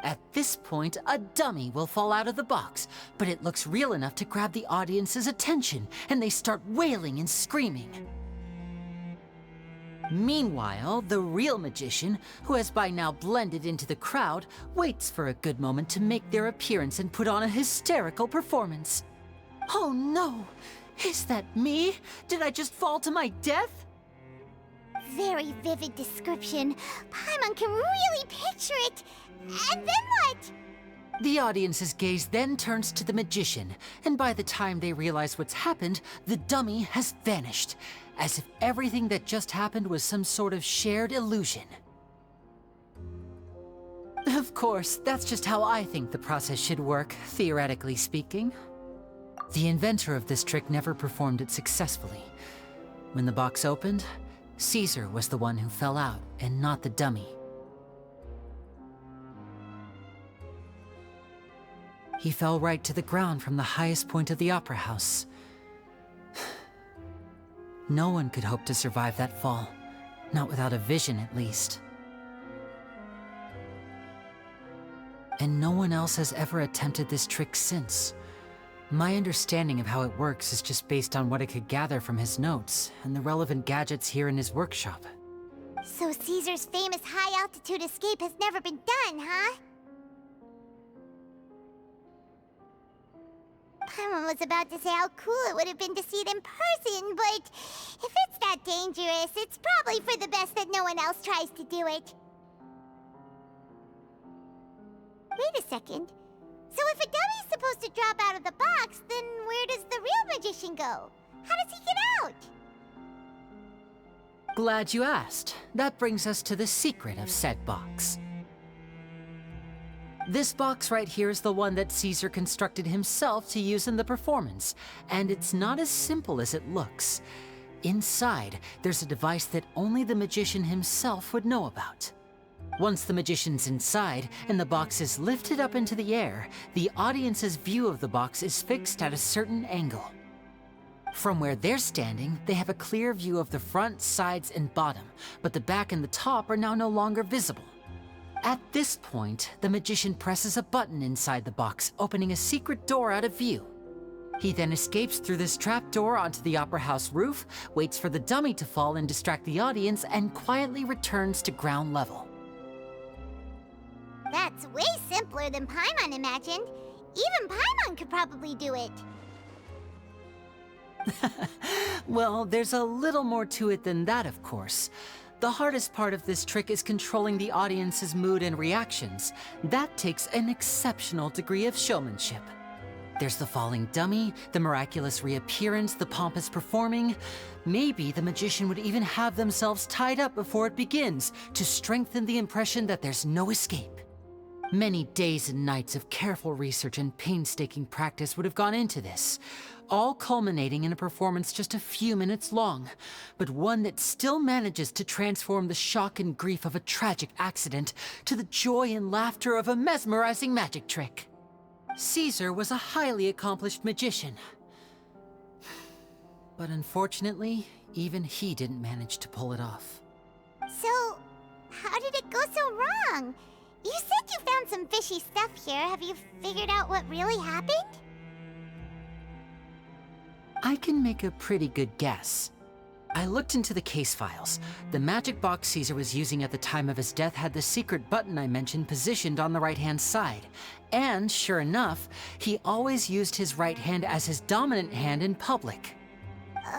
At this point, a dummy will fall out of the box, but it looks real enough to grab the audience's attention, and they start wailing and screaming. Meanwhile, the real magician, who has by now blended into the crowd, waits for a good moment to make their appearance and put on a hysterical performance. Oh no! Is that me? Did I just fall to my death? Very vivid description. Paimon can really picture it. And then what? The audience's gaze then turns to the magician, and by the time they realize what's happened, the dummy has vanished, as if everything that just happened was some sort of shared illusion. Of course, that's just how I think the process should work, theoretically speaking. The inventor of this trick never performed it successfully. When the box opened, Caesar was the one who fell out, and not the dummy. He fell right to the ground from the highest point of the opera house. No one could hope to survive that fall, not without a vision at least. And no one else has ever attempted this trick since. My understanding of how it works is just based on what I could gather from his notes and the relevant gadgets here in his workshop. So Caesar's famous high-altitude escape has never been done, huh? Paimon was about to say how cool it would have been to see it in person, but if it's that dangerous, it's probably for the best that no one else tries to do it. Wait a second. So if a dummy's supposed to drop out of the box, then where does the real magician go? How does he get out? Glad you asked. That brings us to the secret of said box. This box right here is the one that Caesar constructed himself to use in the performance, and it's not as simple as it looks. Inside, there's a device that only the magician himself would know about. Once the magician's inside and the box is lifted up into the air, the audience's view of the box is fixed at a certain angle. From where they're standing, they have a clear view of the front, sides, and bottom, but the back and the top are now no longer visible. At this point, the magician presses a button inside the box, opening a secret door out of view. He then escapes through this trap door onto the opera house roof, waits for the dummy to fall and distract the audience, and quietly returns to ground level. That's way simpler than Paimon imagined. Even Paimon could probably do it. Well, there's a little more to it than that, of course. The hardest part of this trick is controlling the audience's mood and reactions. That takes an exceptional degree of showmanship. There's the falling dummy, the miraculous reappearance, the pompous performing. Maybe the magician would even have themselves tied up before it begins to strengthen the impression that there's no escape. Many days and nights of careful research and painstaking practice would have gone into this, all culminating in a performance just a few minutes long, but one that still manages to transform the shock and grief of a tragic accident to the joy and laughter of a mesmerizing magic trick. Caesar was a highly accomplished magician, but unfortunately, even he didn't manage to pull it off. So, how did it go so wrong? You said you found some fishy stuff here. Have you figured out what really happened? I can make a pretty good guess. I looked into the case files. The magic box Caesar was using at the time of his death had the secret button I mentioned positioned on the right-hand side. And sure enough, he always used his right hand as his dominant hand in public.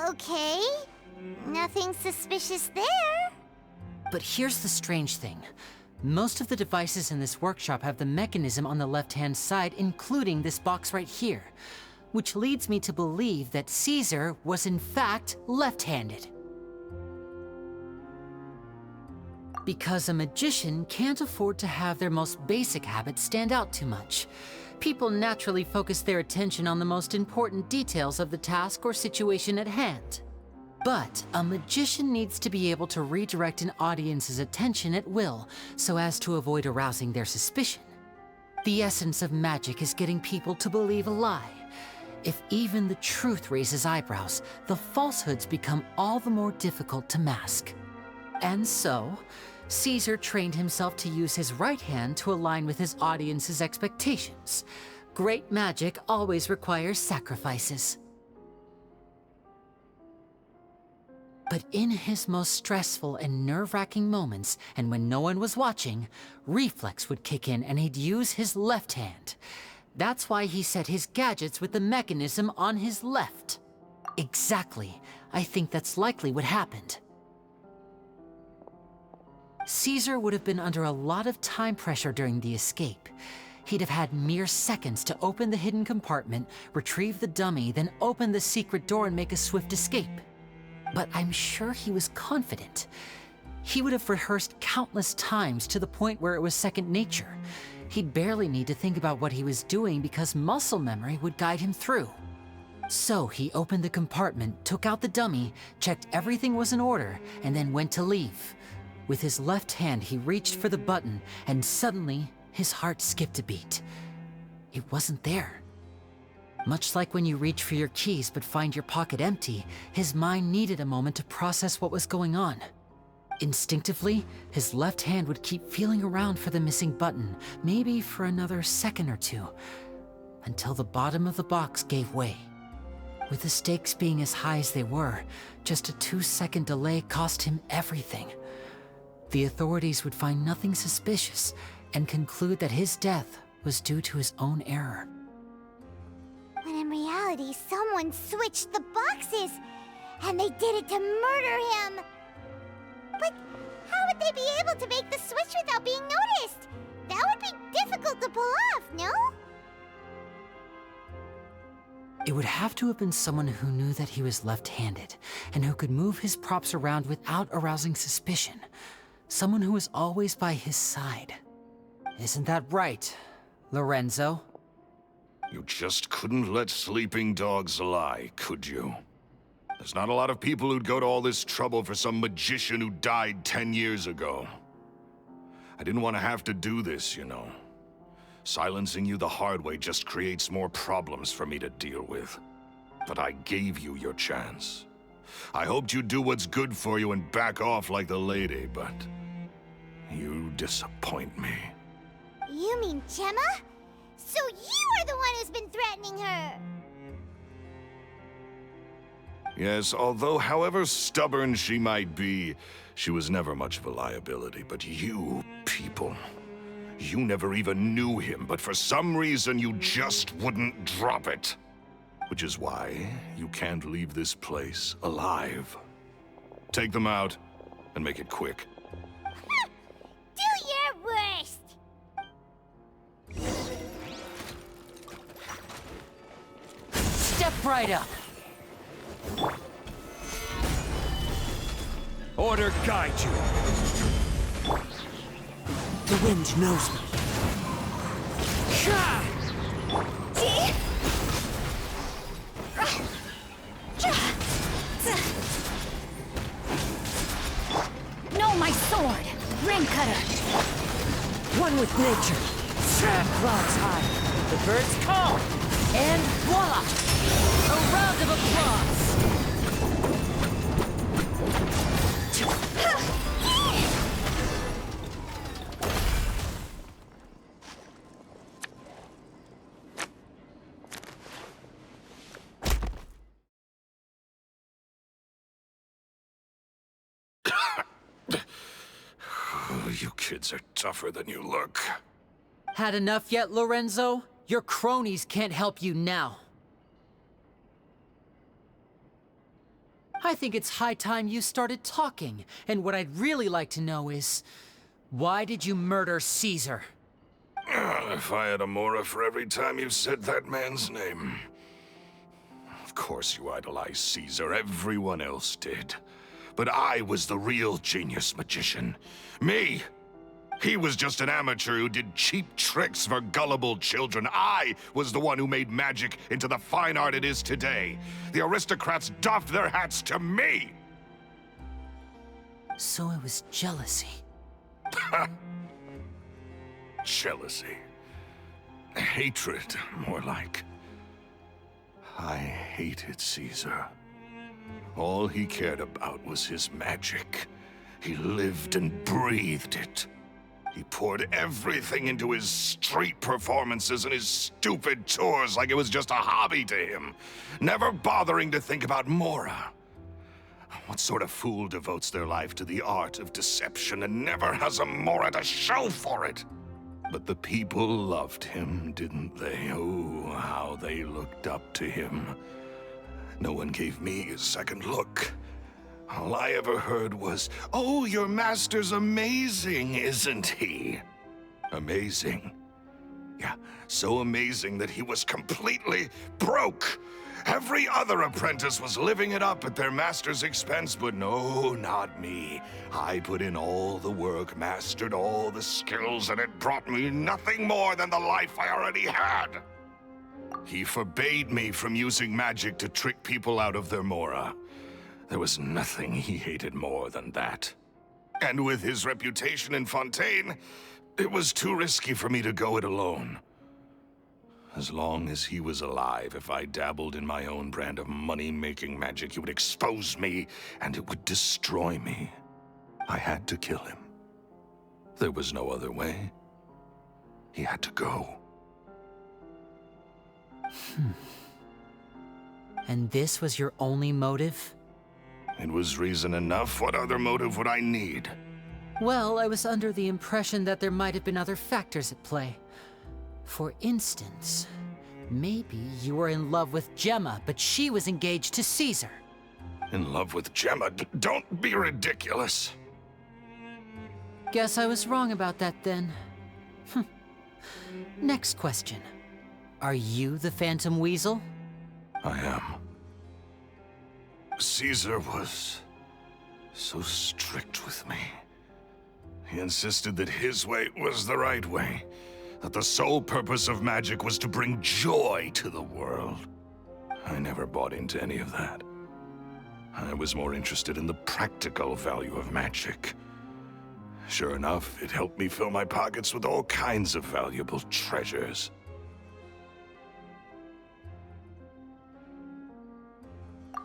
Okay. Nothing suspicious there. But here's the strange thing. Most of the devices in this workshop have the mechanism on the left-hand side, including this box right here, which leads me to believe that Caesar was in fact left-handed. Because a magician can't afford to have their most basic habits stand out too much. People naturally focus their attention on the most important details of the task or situation at hand. But a magician needs to be able to redirect an audience's attention at will so as to avoid arousing their suspicion. The essence of magic is getting people to believe a lie. If even the truth raises eyebrows, the falsehoods become all the more difficult to mask. And so, Caesar trained himself to use his right hand to align with his audience's expectations. Great magic always requires sacrifices. But in his most stressful and nerve-wracking moments, and when no one was watching, reflex would kick in and he'd use his left hand. That's why he set his gadgets with the mechanism on his left. Exactly. I think that's likely what happened. Caesar would have been under a lot of time pressure during the escape. He'd have had mere seconds to open the hidden compartment, retrieve the dummy, then open the secret door and make a swift escape. But I'm sure he was confident. He would have rehearsed countless times to the point where it was second nature. He'd barely need to think about what he was doing because muscle memory would guide him through. So he opened the compartment, took out the dummy, checked everything was in order, and then went to leave. With his left hand, he reached for the button, and suddenly, his heart skipped a beat. It wasn't there. Much like when you reach for your keys but find your pocket empty, his mind needed a moment to process what was going on. Instinctively, his left hand would keep feeling around for the missing button, maybe for another second or two, until the bottom of the box gave way. With the stakes being as high as they were, just a 2-second delay cost him everything. The authorities would find nothing suspicious and conclude that his death was due to his own error. When in reality, someone switched the boxes, and they did it to murder him. But how would they be able to make the switch without being noticed? That would be difficult to pull off, no? It would have to have been someone who knew that he was left-handed, and who could move his props around without arousing suspicion. Someone who was always by his side. Isn't that right, Lorenzo? You just couldn't let sleeping dogs lie, could you? There's not a lot of people who'd go to all this trouble for some magician who died 10 years ago. I didn't want to have to do this, you know. Silencing you the hard way just creates more problems for me to deal with. But I gave you your chance. I hoped you'd do what's good for you and back off like the lady, but you disappoint me. You mean Gemma? So you are the one who's been threatening her! Yes, although however stubborn she might be, she was never much of a liability. But you people, you never even knew him, but for some reason you just wouldn't drop it. Which is why you can't leave this place alive. Take them out, and make it quick. Do your worst! Step right up! Order guide you. The wind knows me. No, my sword! Ring cutter! One with nature. Clouds high. The birds call. And voila! A round of applause! You kids are tougher than you look. Had enough yet, Lorenzo? Your cronies can't help you now. I think it's high time you started talking, and what I'd really like to know is, why did you murder Caesar? If I had a mora for every time you said that man's name. Of course you idolized Caesar, everyone else did. But I was the real genius magician. Me! He was just an amateur who did cheap tricks for gullible children. I was the one who made magic into the fine art it is today. The aristocrats doffed their hats to me! So it was jealousy. Jealousy. Hatred, more like. I hated Caesar. All he cared about was his magic. He lived and breathed it. He poured everything into his street performances and his stupid tours like it was just a hobby to him, never bothering to think about Mora. What sort of fool devotes their life to the art of deception and never has a more to show for it? But the people loved him, didn't they? Oh, how they looked up to him. No one gave me a second look. All I ever heard was, "Oh, your master's amazing, isn't he?" Amazing. Yeah, so amazing that he was completely broke. Every other apprentice was living it up at their master's expense, but no, not me. I put in all the work, mastered all the skills, and it brought me nothing more than the life I already had. He forbade me from using magic to trick people out of their mora. There was nothing he hated more than that. And with his reputation in Fontaine, it was too risky for me to go it alone. As long as he was alive, if I dabbled in my own brand of money-making magic, he would expose me, and it would destroy me. I had to kill him. There was no other way. He had to go. And this was your only motive? It was reason enough. What other motive would I need? Well, I was under the impression that there might have been other factors at play. For instance, maybe you were in love with Gemma, but she was engaged to Caesar. In love with Gemma? Don't be ridiculous. Guess I was wrong about that then. Next question. Are you the Phantom Weasel? I am. Caesar was so strict with me. He insisted that his way was the right way, that the sole purpose of magic was to bring joy to the world. I never bought into any of that. I was more interested in the practical value of magic. Sure enough, it helped me fill my pockets with all kinds of valuable treasures.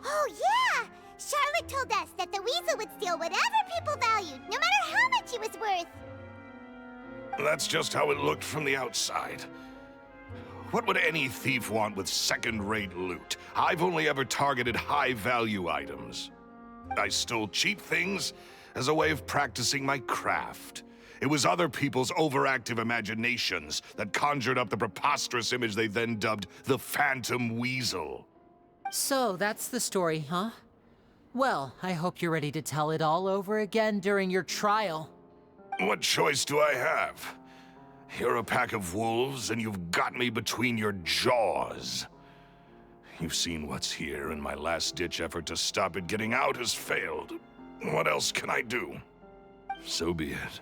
Oh, yeah! Charlotte told us that the weasel would steal whatever people valued, no matter how much he was worth. That's just how it looked from the outside. What would any thief want with second-rate loot? I've only ever targeted high-value items. I stole cheap things as a way of practicing my craft. It was other people's overactive imaginations that conjured up the preposterous image they then dubbed the Phantom Weasel. So, that's the story, huh? Well, I hope you're ready to tell it all over again during your trial. What choice do I have? You're a pack of wolves, and you've got me between your jaws. You've seen what's here, and my last-ditch effort to stop it getting out has failed. What else can I do? So be it.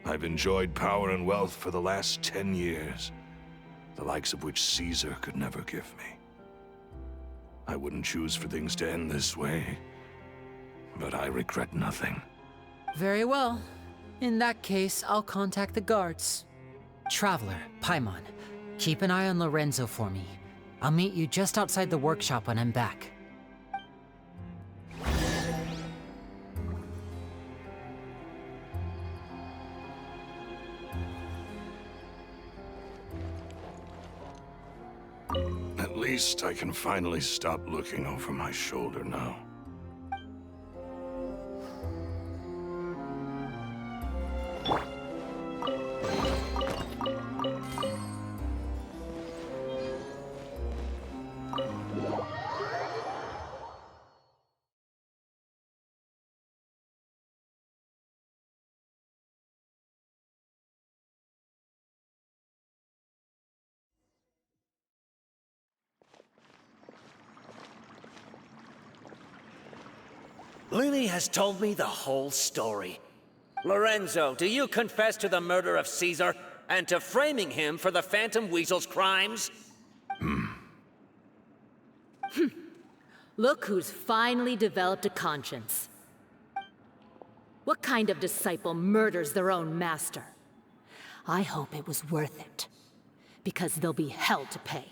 I've enjoyed power and wealth for the last 10 years, the likes of which Caesar could never give me. I wouldn't choose for things to end this way, but I regret nothing. Very well. In that case, I'll contact the guards. Traveler, Paimon, keep an eye on Lorenzo for me. I'll meet you just outside the workshop when I'm back. At least I can finally stop looking over my shoulder now. Lyney has told me the whole story. Lorenzo, do you confess to the murder of Caesar and to framing him for the Phantom Weasel's crimes? Look who's finally developed a conscience. What kind of disciple murders their own master? I hope it was worth it, because they'll be hell to pay.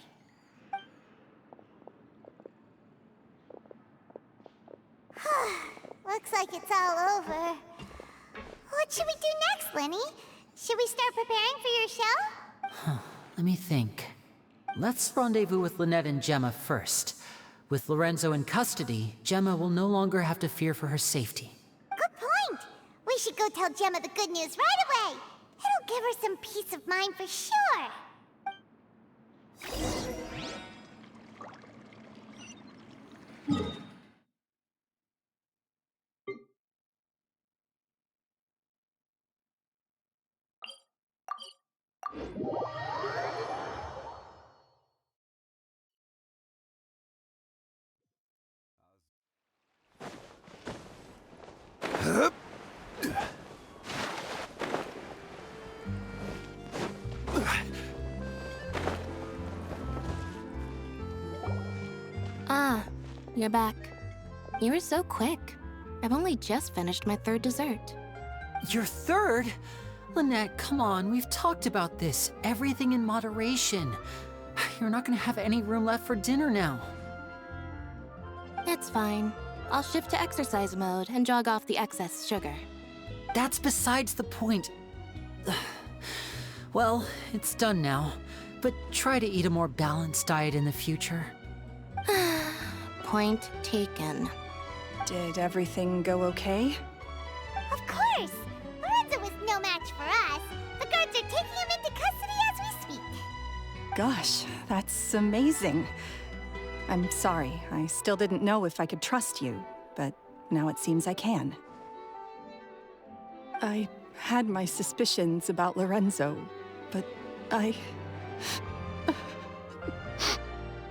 Looks like it's all over. What should we do next, Lyney? Should we start preparing for your show? Let me think. Let's rendezvous with Lynette and Gemma first. With Lorenzo in custody, Gemma will no longer have to fear for her safety. Good point. We should go tell Gemma the good news right away. It'll give her some peace of mind for sure. Ah, you're back. You were so quick. I've only just finished my third dessert. Your third? Lynette, come on, we've talked about this. Everything in moderation. You're not gonna have any room left for dinner now. It's fine. I'll shift to exercise mode and jog off the excess sugar. That's besides the point. Well, it's done now, but try to eat a more balanced diet in the future. Point taken. Did everything go okay? Of course! Lorenzo was no match for us. The guards are taking him into custody as we speak. Gosh, that's amazing. I'm sorry, I still didn't know if I could trust you, but now it seems I can. I had my suspicions about Lorenzo, but I...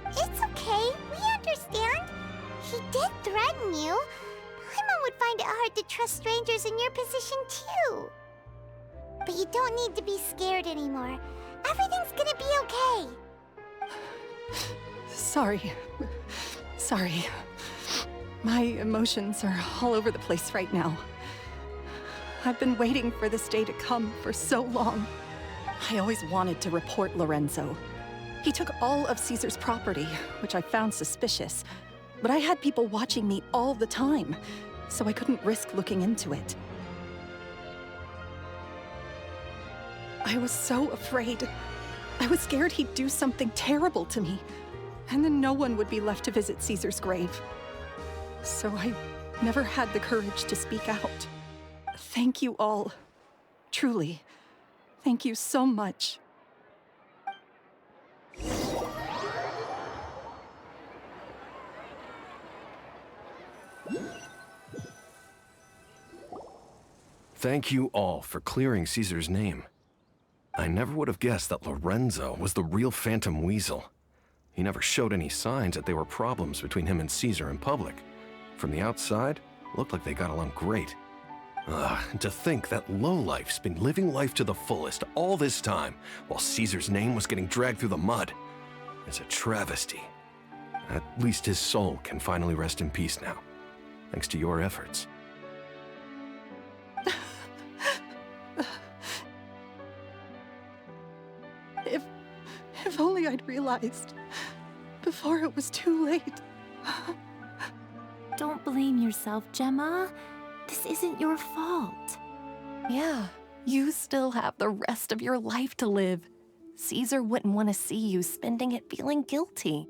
It's okay, we understand. He did threaten you. Paimon would find it hard to trust strangers in your position too. But you don't need to be scared anymore. Everything's gonna be okay. Sorry. Sorry. My emotions are all over the place right now. I've been waiting for this day to come for so long. I always wanted to report Lorenzo. He took all of Caesar's property, which I found suspicious, but I had people watching me all the time, so I couldn't risk looking into it. I was so afraid. I was scared he'd do something terrible to me, and then no one would be left to visit Caesar's grave. So I never had the courage to speak out. Thank you all. Truly. Thank you so much. Thank you all for clearing Caesar's name. I never would have guessed that Lorenzo was the real Phantom Weasel. He never showed any signs that there were problems between him and Caesar in public. From the outside, it looked like they got along great. And to think that lowlife's been living life to the fullest all this time, while Caesar's name was getting dragged through the mud. It's a travesty. At least his soul can finally rest in peace now, thanks to your efforts. If only I'd realized before it was too late. Don't blame yourself, Gemma. This isn't your fault. Yeah, you still have the rest of your life to live. Caesar wouldn't want to see you spending it feeling guilty.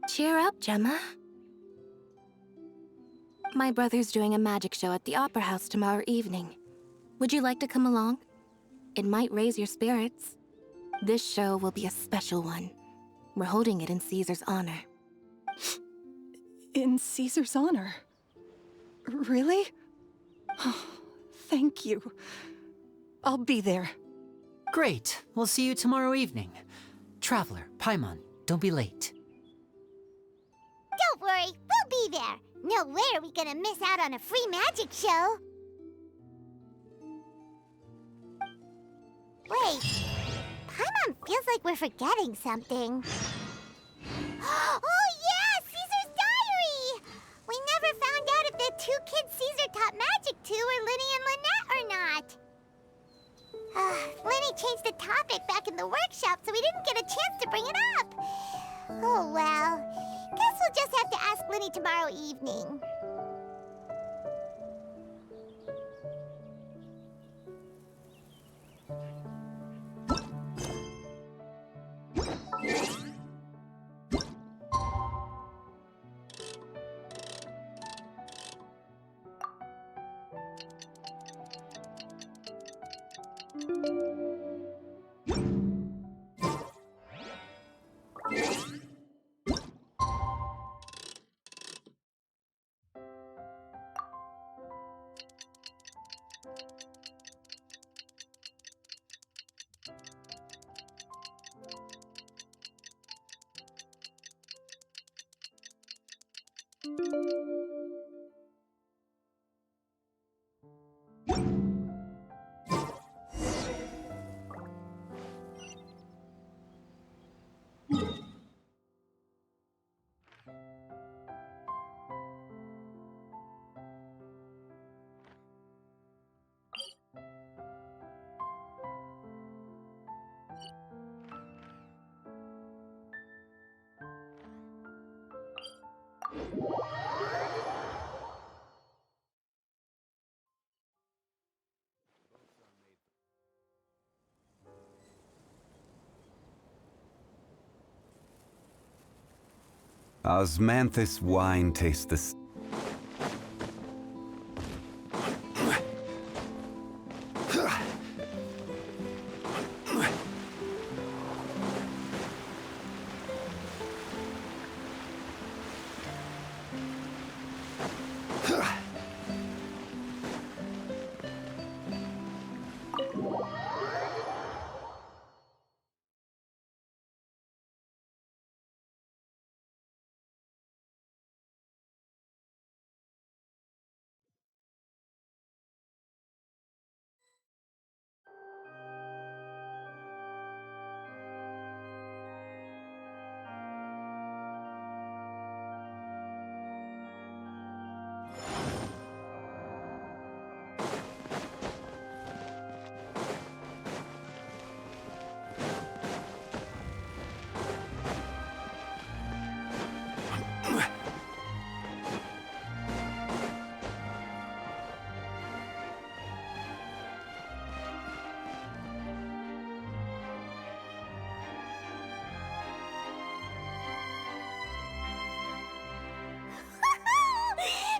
Cheer up, Gemma. My brother's doing a magic show at the Opera House tomorrow evening. Would you like to come along? It might raise your spirits. This show will be a special one. We're holding it in Caesar's honor. In Caesar's honor? Really? Oh, thank you. I'll be there. Great. We'll see you tomorrow evening. Traveler, Paimon, don't be late. Don't worry, we'll be there. No way are we gonna miss out on a free magic show. Wait, Paimon feels like we're forgetting something. Oh yeah, Caesar's diary! We never found out if the two kids Caesar taught magic to were Lyney and Lynette or not. Lyney changed the topic back in the workshop, so we didn't get a chance to bring it up. Oh well, guess we'll just have to ask Lyney tomorrow evening. Osmanthus wine tastes the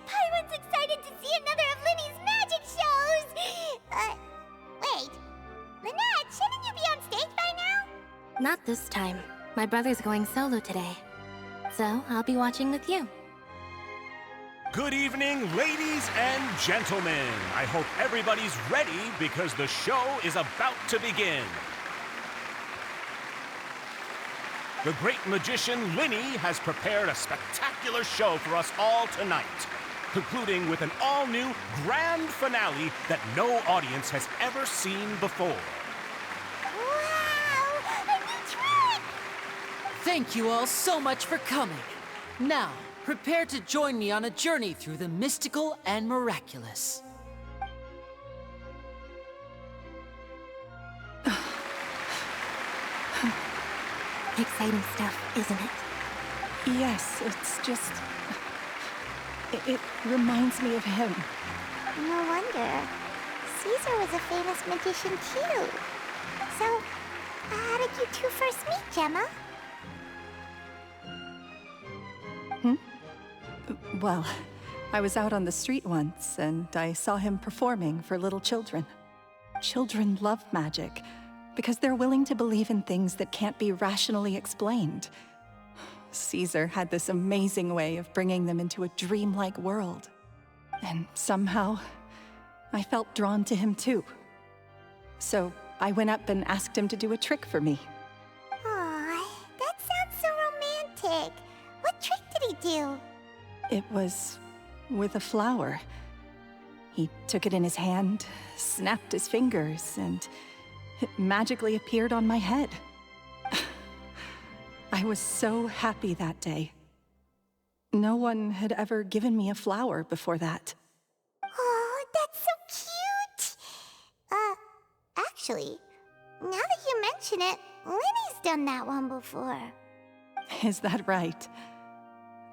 Pyron's excited to see another of Lyney's magic shows! Wait. Lynette, shouldn't you be on stage by now? Not this time. My brother's going solo today. So, I'll be watching with you. Good evening, ladies and gentlemen. I hope everybody's ready because the show is about to begin. The great magician Lyney has prepared a spectacular show for us all tonight, concluding with an all-new grand finale that no audience has ever seen before. Wow! A new trick! Thank you all so much for coming. Now, prepare to join me on a journey through the mystical and miraculous. Exciting stuff, isn't it? Yes, it's just... It reminds me of him. No wonder. Caesar was a famous magician too. So, how did you two first meet, Gemma? Well, I was out on the street once, and I saw him performing for little children. Children love magic, because they're willing to believe in things that can't be rationally explained. Caesar had this amazing way of bringing them into a dreamlike world. And somehow, I felt drawn to him too. So I went up and asked him to do a trick for me. Aw, that sounds so romantic. What trick did he do? It was with a flower. He took it in his hand, snapped his fingers, and it magically appeared on my head. I was so happy that day. No one had ever given me a flower before that. Oh, that's so cute! Actually, now that you mention it, Lyney's done that one before. Is that right?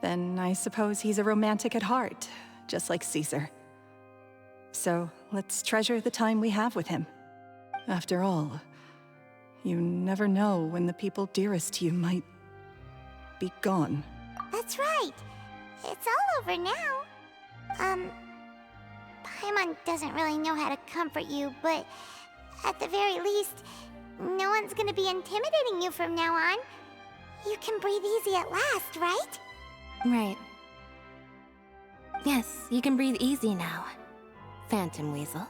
Then I suppose he's a romantic at heart, just like Caesar. So let's treasure the time we have with him. After all, you never know when the people dearest to you might be gone. That's right. It's all over now. Paimon doesn't really know how to comfort you, but at the very least, no one's gonna be intimidating you from now on. You can breathe easy at last, right? Right. Yes, you can breathe easy now, Phantom Weasel.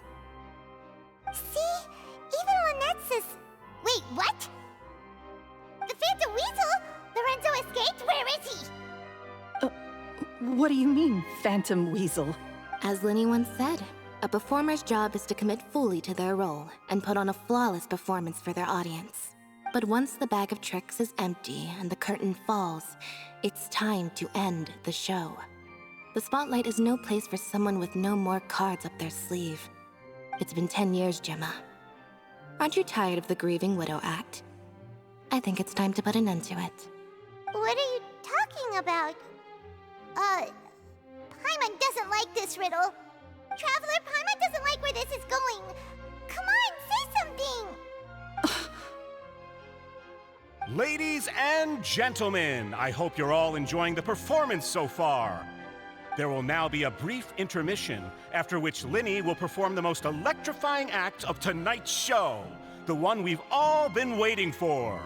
See? Even Lynette says... Wait, what? The Phantom Weasel? Lorenzo escaped? Where is he? What do you mean, Phantom Weasel? As Lyney once said, a performer's job is to commit fully to their role and put on a flawless performance for their audience. But once the bag of tricks is empty and the curtain falls, it's time to end the show. The spotlight is no place for someone with no more cards up their sleeve. It's been 10 years, Gemma. Aren't you tired of the grieving widow act? I think it's time to put an end to it. What are you talking about? Paimon doesn't like this riddle. Traveler, Paimon doesn't like where this is going. Come on, say something! Ladies and gentlemen, I hope you're all enjoying the performance so far. There will now be a brief intermission, after which Lyney will perform the most electrifying act of tonight's show, the one we've all been waiting for.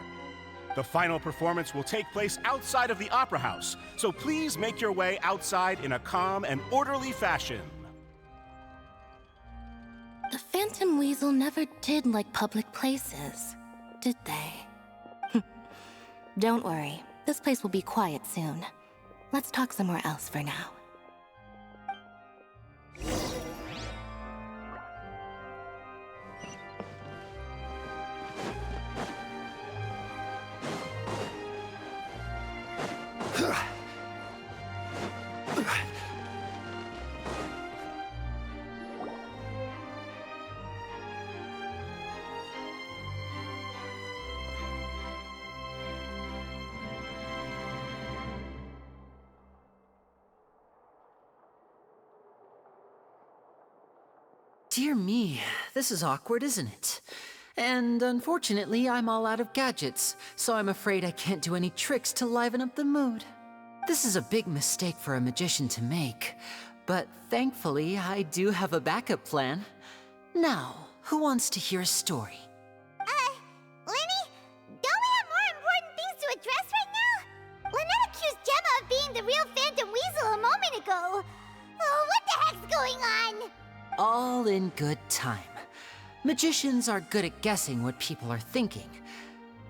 The final performance will take place outside of the Opera House, so please make your way outside in a calm and orderly fashion. The Phantom Weasel never did like public places, did they? Don't worry, this place will be quiet soon. Let's talk somewhere else for now. Dear me, this is awkward, isn't it? And unfortunately, I'm all out of gadgets, so I'm afraid I can't do any tricks to liven up the mood. This is a big mistake for a magician to make, but thankfully, I do have a backup plan. Now, who wants to hear a story? Lyney, don't we have more important things to address right now? Lynette accused Gemma of being the real Phantom Weasel a moment ago. Oh, what the heck's going on? All in good time. Magicians are good at guessing what people are thinking.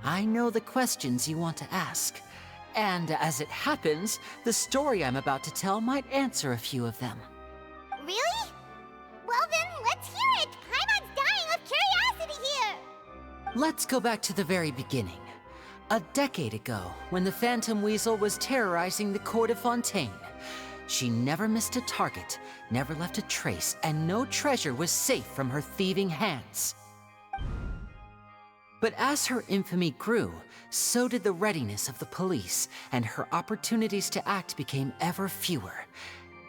I know the questions you want to ask. And as it happens, the story I'm about to tell might answer a few of them. Really? Well then, let's hear it! Paimon's dying of curiosity here! Let's go back to the very beginning. A decade ago, when the Phantom Weasel was terrorizing the court of Fontaine. She never missed a target, never left a trace, and no treasure was safe from her thieving hands. But as her infamy grew, so did the readiness of the police, and her opportunities to act became ever fewer.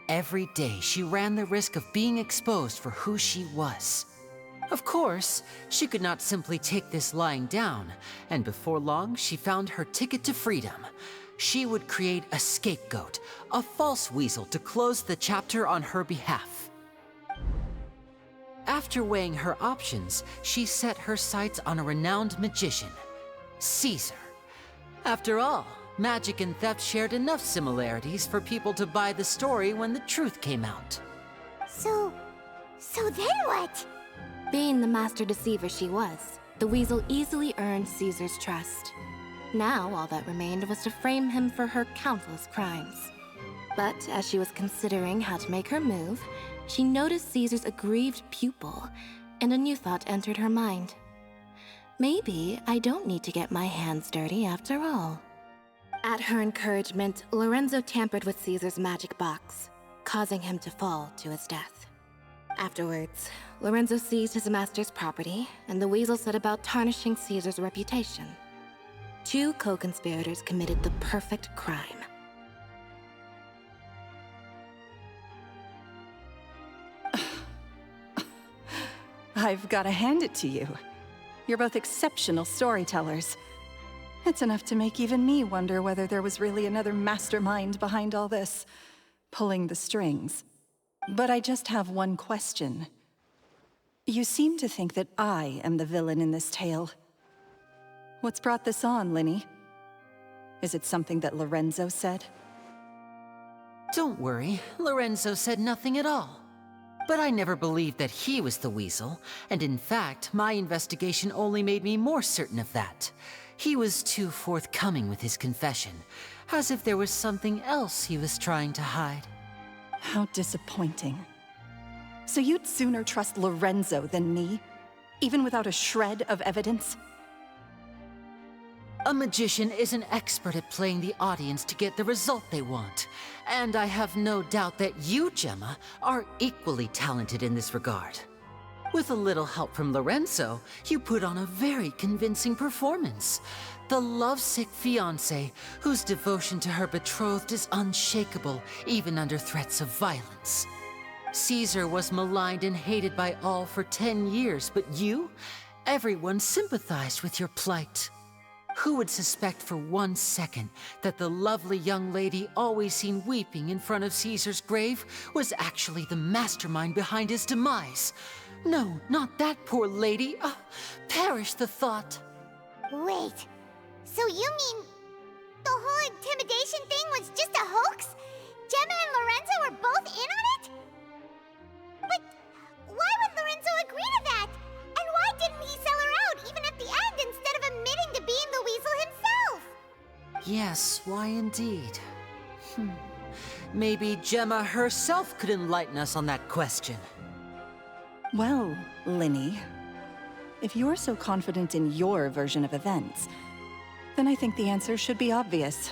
Every day, she ran the risk of being exposed for who she was. Of course, she could not simply take this lying down, and before long, she found her ticket to freedom. She would create a scapegoat, a false weasel to close the chapter on her behalf. After weighing her options, she set her sights on a renowned magician, Caesar. After all, magic and theft shared enough similarities for people to buy the story when the truth came out. So then what? Being the master deceiver she was, the weasel easily earned Caesar's trust. Now, all that remained was to frame him for her countless crimes. But as she was considering how to make her move, she noticed Caesar's aggrieved pupil, and a new thought entered her mind. Maybe I don't need to get my hands dirty after all. At her encouragement, Lorenzo tampered with Caesar's magic box, causing him to fall to his death. Afterwards, Lorenzo seized his master's property, and the weasel set about tarnishing Caesar's reputation. Two co-conspirators committed the perfect crime. I've got to hand it to you. You're both exceptional storytellers. It's enough to make even me wonder whether there was really another mastermind behind all this, pulling the strings. But I just have one question. You seem to think that I am the villain in this tale. What's brought this on, Lyney? Is it something that Lorenzo said? Don't worry, Lorenzo said nothing at all. But I never believed that he was the weasel, and in fact, my investigation only made me more certain of that. He was too forthcoming with his confession, as if there was something else he was trying to hide. How disappointing. So you'd sooner trust Lorenzo than me? Even without a shred of evidence? A magician is an expert at playing the audience to get the result they want. And I have no doubt that you, Gemma, are equally talented in this regard. With a little help from Lorenzo, you put on a very convincing performance. The lovesick fiancé, whose devotion to her betrothed is unshakable, even under threats of violence. Caesar was maligned and hated by all for 10 years, but you? Everyone sympathized with your plight. Who would suspect for 1 second that the lovely young lady always seen weeping in front of Caesar's grave was actually the mastermind behind his demise? No, not that poor lady. Perish the thought. Wait, so you mean the whole intimidation thing was just a hoax? Gemma and Lorenzo were both in on it? But why would Lorenzo agree to that? And why didn't he sell her out even at the end instead of admitting to being the weasel himself? Yes, why indeed? Maybe Gemma herself could enlighten us on that question. Well, Lyney, if you're so confident in your version of events, then I think the answer should be obvious.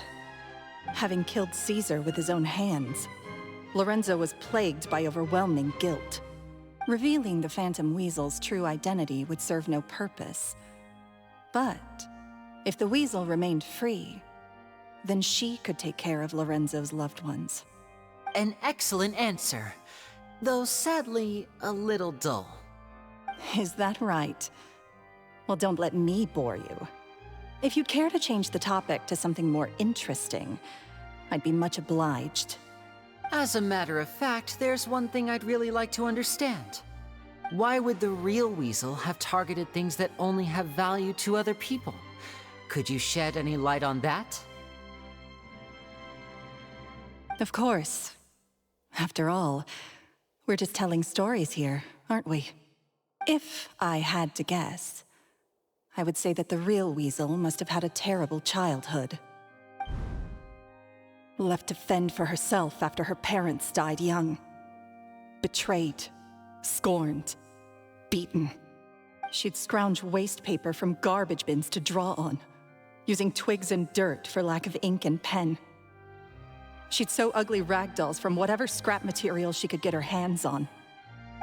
Having killed Caesar with his own hands, Lorenzo was plagued by overwhelming guilt. Revealing the Phantom Weasel's true identity would serve no purpose. But if the Weasel remained free, then she could take care of Lorenzo's loved ones. An excellent answer, though sadly a little dull. Is that right? Well, don't let me bore you. If you'd care to change the topic to something more interesting, I'd be much obliged. As a matter of fact, there's one thing I'd really like to understand. Why would the real Weasel have targeted things that only have value to other people? Could you shed any light on that? Of course. After all, we're just telling stories here, aren't we? If I had to guess, I would say that the real Weasel must have had a terrible childhood. Left to fend for herself after her parents died young. Betrayed, scorned, beaten. She'd scrounge waste paper from garbage bins to draw on, using twigs and dirt for lack of ink and pen. She'd sew ugly rag dolls from whatever scrap material she could get her hands on.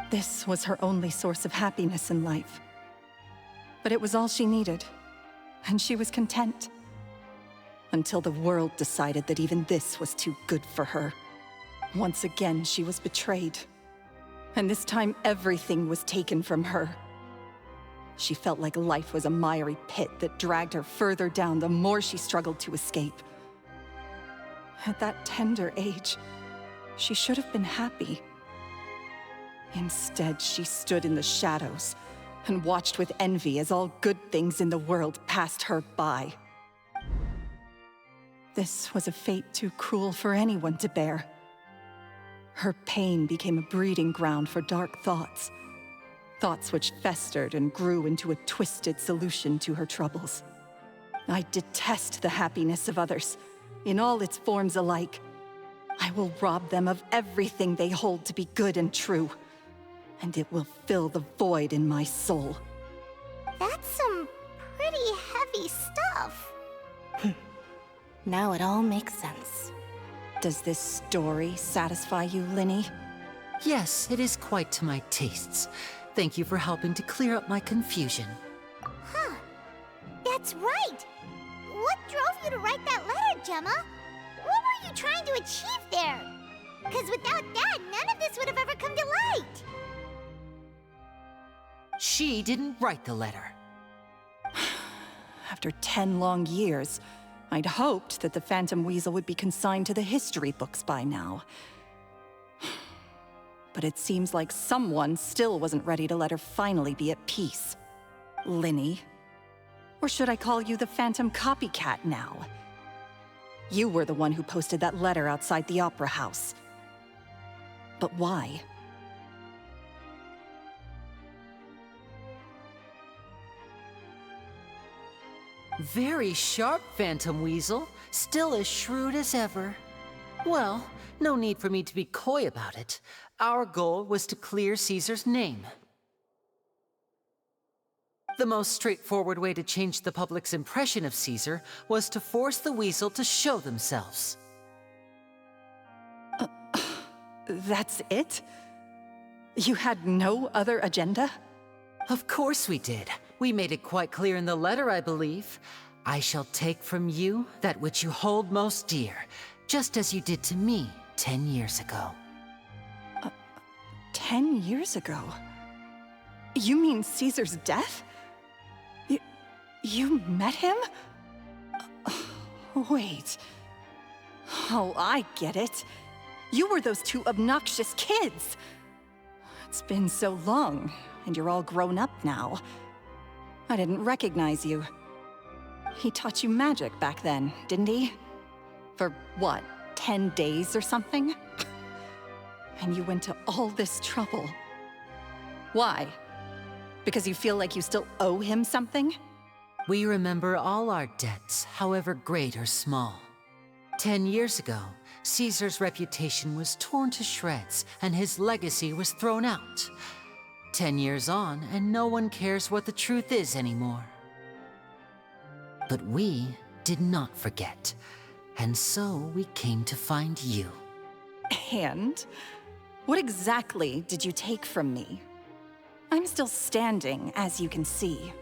This was her only source of happiness in life. But it was all she needed, and she was content. Until the world decided that even this was too good for her. Once again, she was betrayed. And this time, everything was taken from her. She felt like life was a miry pit that dragged her further down the more she struggled to escape. At that tender age, she should have been happy. Instead, she stood in the shadows and watched with envy as all good things in the world passed her by. This was a fate too cruel for anyone to bear. Her pain became a breeding ground for dark thoughts. Thoughts which festered and grew into a twisted solution to her troubles. I detest the happiness of others, in all its forms alike. I will rob them of everything they hold to be good and true, and it will fill the void in my soul. That's some pretty heavy stuff. Now it all makes sense. Does this story satisfy you, Lyney? Yes, it is quite to my tastes. Thank you for helping to clear up my confusion. Huh. That's right. What drove you to write that letter, Gemma? What were you trying to achieve there? Because without that, none of this would have ever come to light. She didn't write the letter. After 10 long years, I'd hoped that the Phantom Weasel would be consigned to the history books by now. But it seems like someone still wasn't ready to let her finally be at peace. Lyney. Or should I call you the Phantom Copycat now? You were the one who posted that letter outside the Opera House. But why? Very sharp, Phantom Weasel. Still as shrewd as ever. Well, no need for me to be coy about it. Our goal was to clear Caesar's name. The most straightforward way to change the public's impression of Caesar was to force the Weasel to show themselves. That's it? You had no other agenda? Of course we did. We made it quite clear in the letter, I believe. I shall take from you that which you hold most dear, just as you did to me 10 years ago. 10 years ago? You mean Caesar's death? You met him? Wait. Oh, I get it. You were those two obnoxious kids. It's been so long, and you're all grown up now. I didn't recognize you. He taught you magic back then, didn't he? For what, 10 days or something? And you went to all this trouble. Why? Because you feel like you still owe him something? We remember all our debts, however great or small. 10 years ago, Caesar's reputation was torn to shreds, and his legacy was thrown out. 10 years on, and no one cares what the truth is anymore. But we did not forget, and so we came to find you. And? What exactly did you take from me? I'm still standing, as you can see.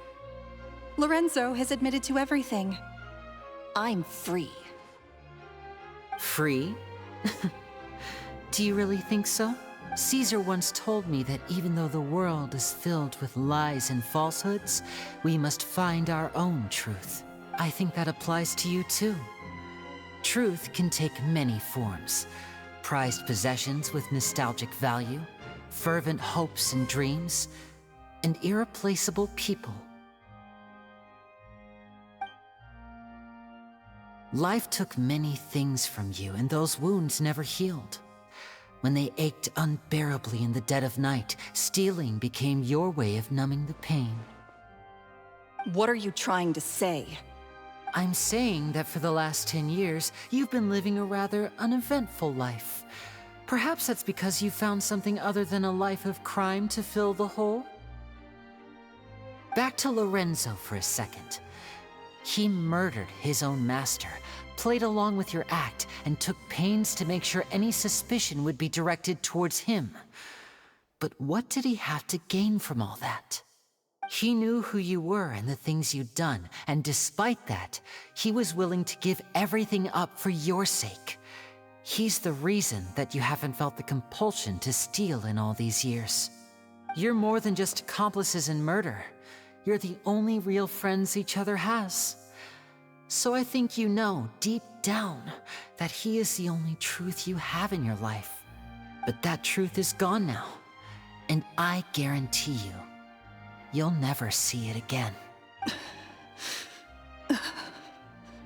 Lorenzo has admitted to everything. I'm free. Free? Do you really think so? Caesar once told me that even though the world is filled with lies and falsehoods, we must find our own truth. I think that applies to you too. Truth can take many forms. Prized possessions with nostalgic value, fervent hopes and dreams, and irreplaceable people. Life took many things from you, and those wounds never healed. When they ached unbearably in the dead of night, stealing became your way of numbing the pain. What are you trying to say? I'm saying that for the last 10 years, you've been living a rather uneventful life. Perhaps that's because you found something other than a life of crime to fill the hole? Back to Lorenzo for a second. He murdered his own master, played along with your act, and took pains to make sure any suspicion would be directed towards him. But what did he have to gain from all that? He knew who you were and the things you'd done, and despite that, he was willing to give everything up for your sake. He's the reason that you haven't felt the compulsion to steal in all these years. You're more than just accomplices in murder. You're the only real friends each other has. So I think you know, deep down, that he is the only truth you have in your life. But that truth is gone now, and I guarantee you, you'll never see it again.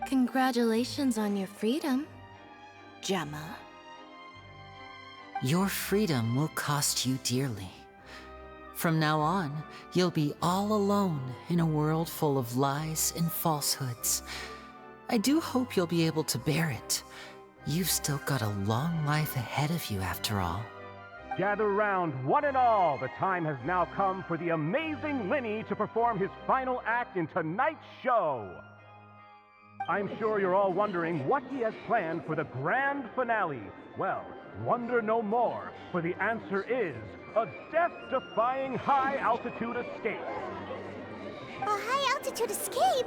Congratulations on your freedom, Gemma. Your freedom will cost you dearly. From now on, you'll be all alone in a world full of lies and falsehoods. I do hope you'll be able to bear it. You've still got a long life ahead of you after all. Gather round, one and all. The time has now come for the amazing Lyney to perform his final act in tonight's show. I'm sure you're all wondering what he has planned for the grand finale. Well, wonder no more, for the answer is a death-defying high-altitude escape. A high-altitude escape?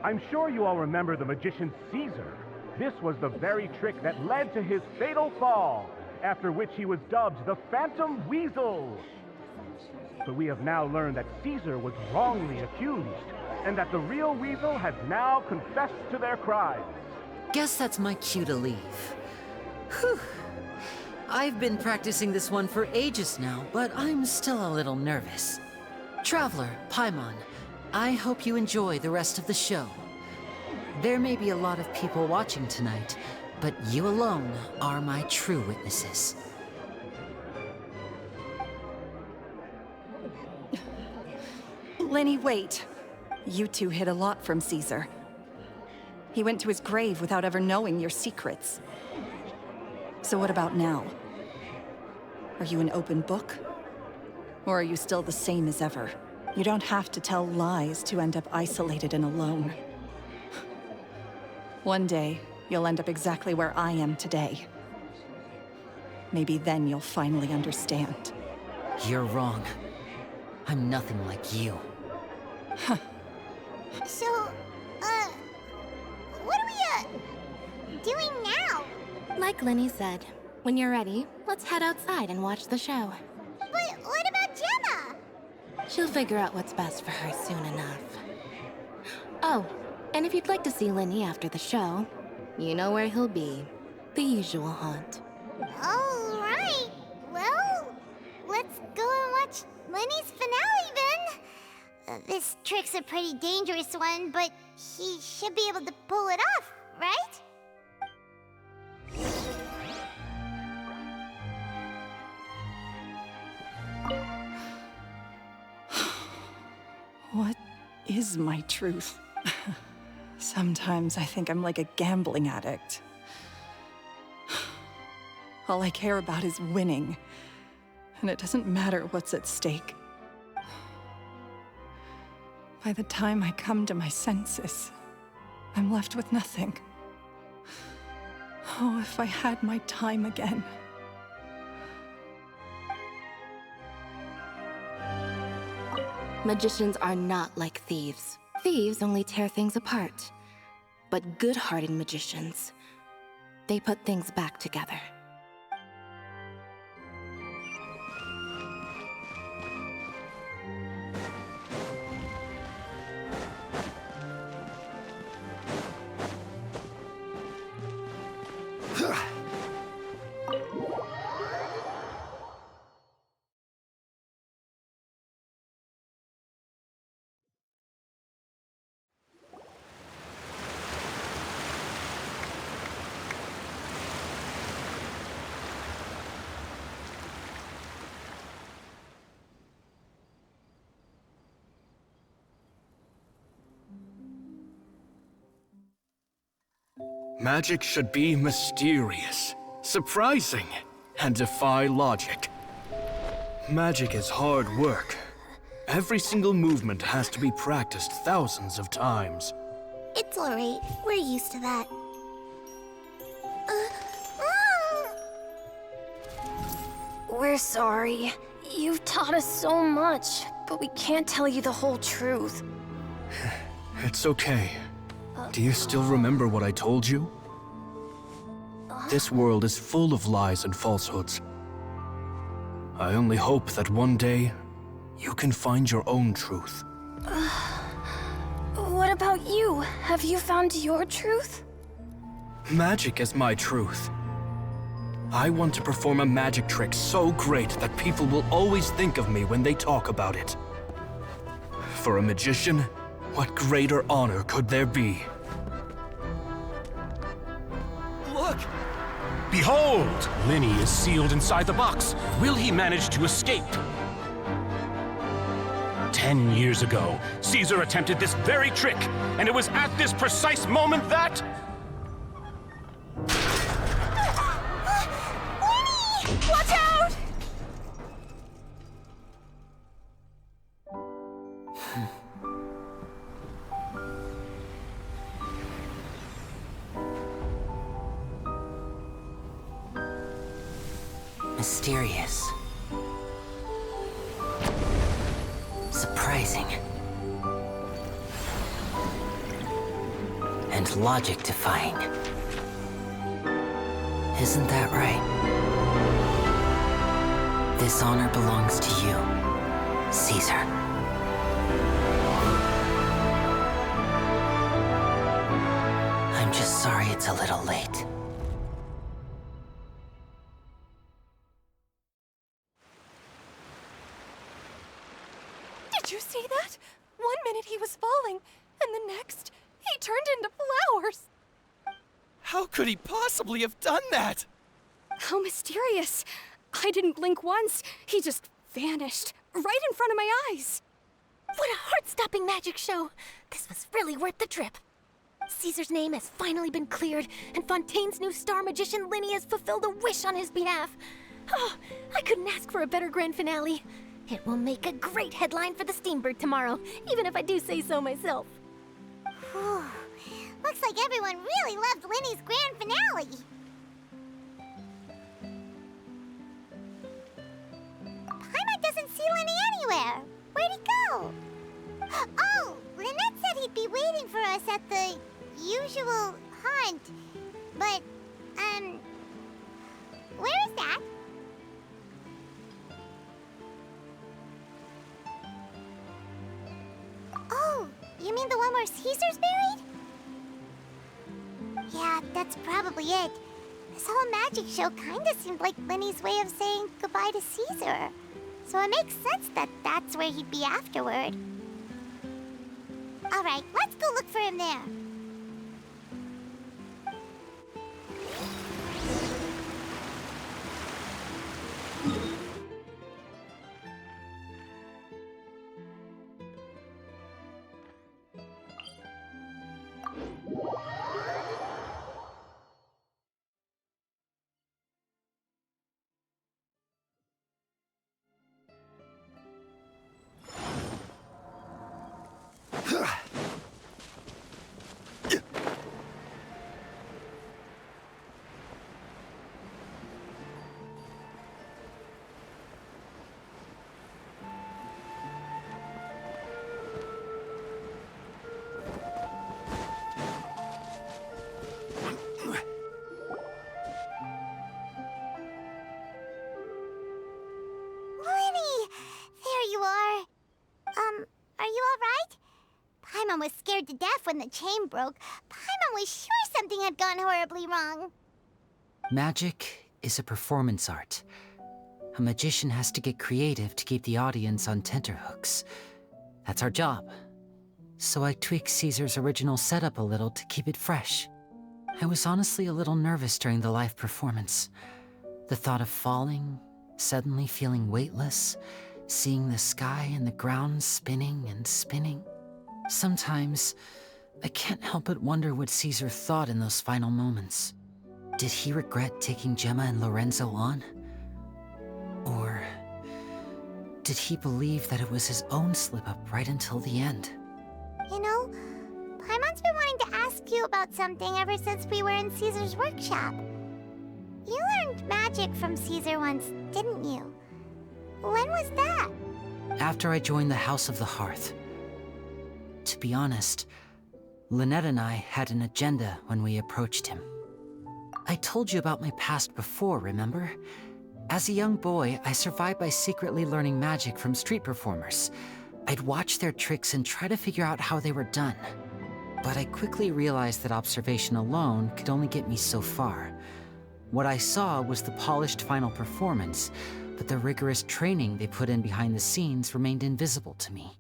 I'm sure you all remember the magician Caesar. This was the very trick that led to his fatal fall, after which he was dubbed the Phantom Weasel. But we have now learned that Caesar was wrongly accused, and that the real Weasel has now confessed to their crimes. Guess that's my cue to leave. Whew. I've been practicing this one for ages now, but I'm still a little nervous. Traveler, Paimon, I hope you enjoy the rest of the show. There may be a lot of people watching tonight, but you alone are my true witnesses. Lyney, wait. You two hid a lot from Caesar. He went to his grave without ever knowing your secrets. So what about now? Are you an open book? Or are you still the same as ever? You don't have to tell lies to end up isolated and alone. One day, you'll end up exactly where I am today. Maybe then you'll finally understand. You're wrong. I'm nothing like you. So, what are we, doing now? Like Lyney said, when you're ready, let's head outside and watch the show. But what about Gemma? She'll figure out what's best for her soon enough. Oh, and if you'd like to see Lyney after the show, you know where he'll be. The usual haunt. All right. Well, let's go and watch Lenny's finale then. This trick's a pretty dangerous one, but he should be able to pull it off, right? What is my truth? Sometimes I think I'm like a gambling addict. All I care about is winning, and it doesn't matter what's at stake. By the time I come to my senses, I'm left with nothing. Oh, if I had my time again. Magicians are not like thieves. Thieves only tear things apart. But good-hearted magicians, they put things back together. Magic should be mysterious, surprising, and defy logic. Magic is hard work. Every single movement has to be practiced thousands of times. It's all right. We're used to that. We're sorry. You've taught us so much, but we can't tell you the whole truth. It's okay. Do you still remember what I told you? This world is full of lies and falsehoods. I only hope that one day, you can find your own truth. What about you? Have you found your truth? Magic is my truth. I want to perform a magic trick so great that people will always think of me when they talk about it. For a magician, what greater honor could there be? Look! Behold! Lyney is sealed inside the box. Will he manage to escape? 10 years ago, Caesar attempted this very trick, and it was at this precise moment that... Watch out! Mysterious. Surprising. And logic-defying. Isn't that right? This honor belongs to you, Caesar. I'm just sorry it's a little late. Did you see that? 1 minute he was falling, and the next, he turned into flowers. How could he possibly have done that? How mysterious. I didn't blink once. He just vanished right in front of my eyes. What a heart-stopping magic show! This was really worth the trip. Caesar's name has finally been cleared, and Fontaine's new star magician Lyney has fulfilled a wish on his behalf. Oh, I couldn't ask for a better grand finale. It will make a great headline for the Steambird tomorrow, even if I do say so myself. Whew. Looks like everyone really loved Lenny's grand finale. Paimon doesn't at the usual haunt. But, where is that? Oh, you mean the one where Caesar's buried? Yeah, that's probably it. This whole magic show kinda seemed like Lyney's way of saying goodbye to Caesar. So it makes sense that that's where he'd be afterward. Alright, let's go look for him there. Paimon was scared to death when the chain broke. Paimon was sure something had gone horribly wrong. Magic is a performance art. A magician has to get creative to keep the audience on tenterhooks. That's our job. So I tweaked Caesar's original setup a little to keep it fresh. I was honestly a little nervous during the live performance. The thought of falling, suddenly feeling weightless, seeing the sky and the ground spinning and spinning. Sometimes, I can't help but wonder what Caesar thought in those final moments. Did he regret taking Gemma and Lorenzo on? Or did he believe that it was his own slip-up right until the end? You know, Paimon's been wanting to ask you about something ever since we were in Caesar's workshop. You learned magic from Caesar once, didn't you? When was that? After I joined the House of the Hearth. To be honest, Lynette and I had an agenda when we approached him. I told you about my past before, remember? As a young boy, I survived by secretly learning magic from street performers. I'd watch their tricks and try to figure out how they were done. But I quickly realized that observation alone could only get me so far. What I saw was the polished final performance, but the rigorous training they put in behind the scenes remained invisible to me.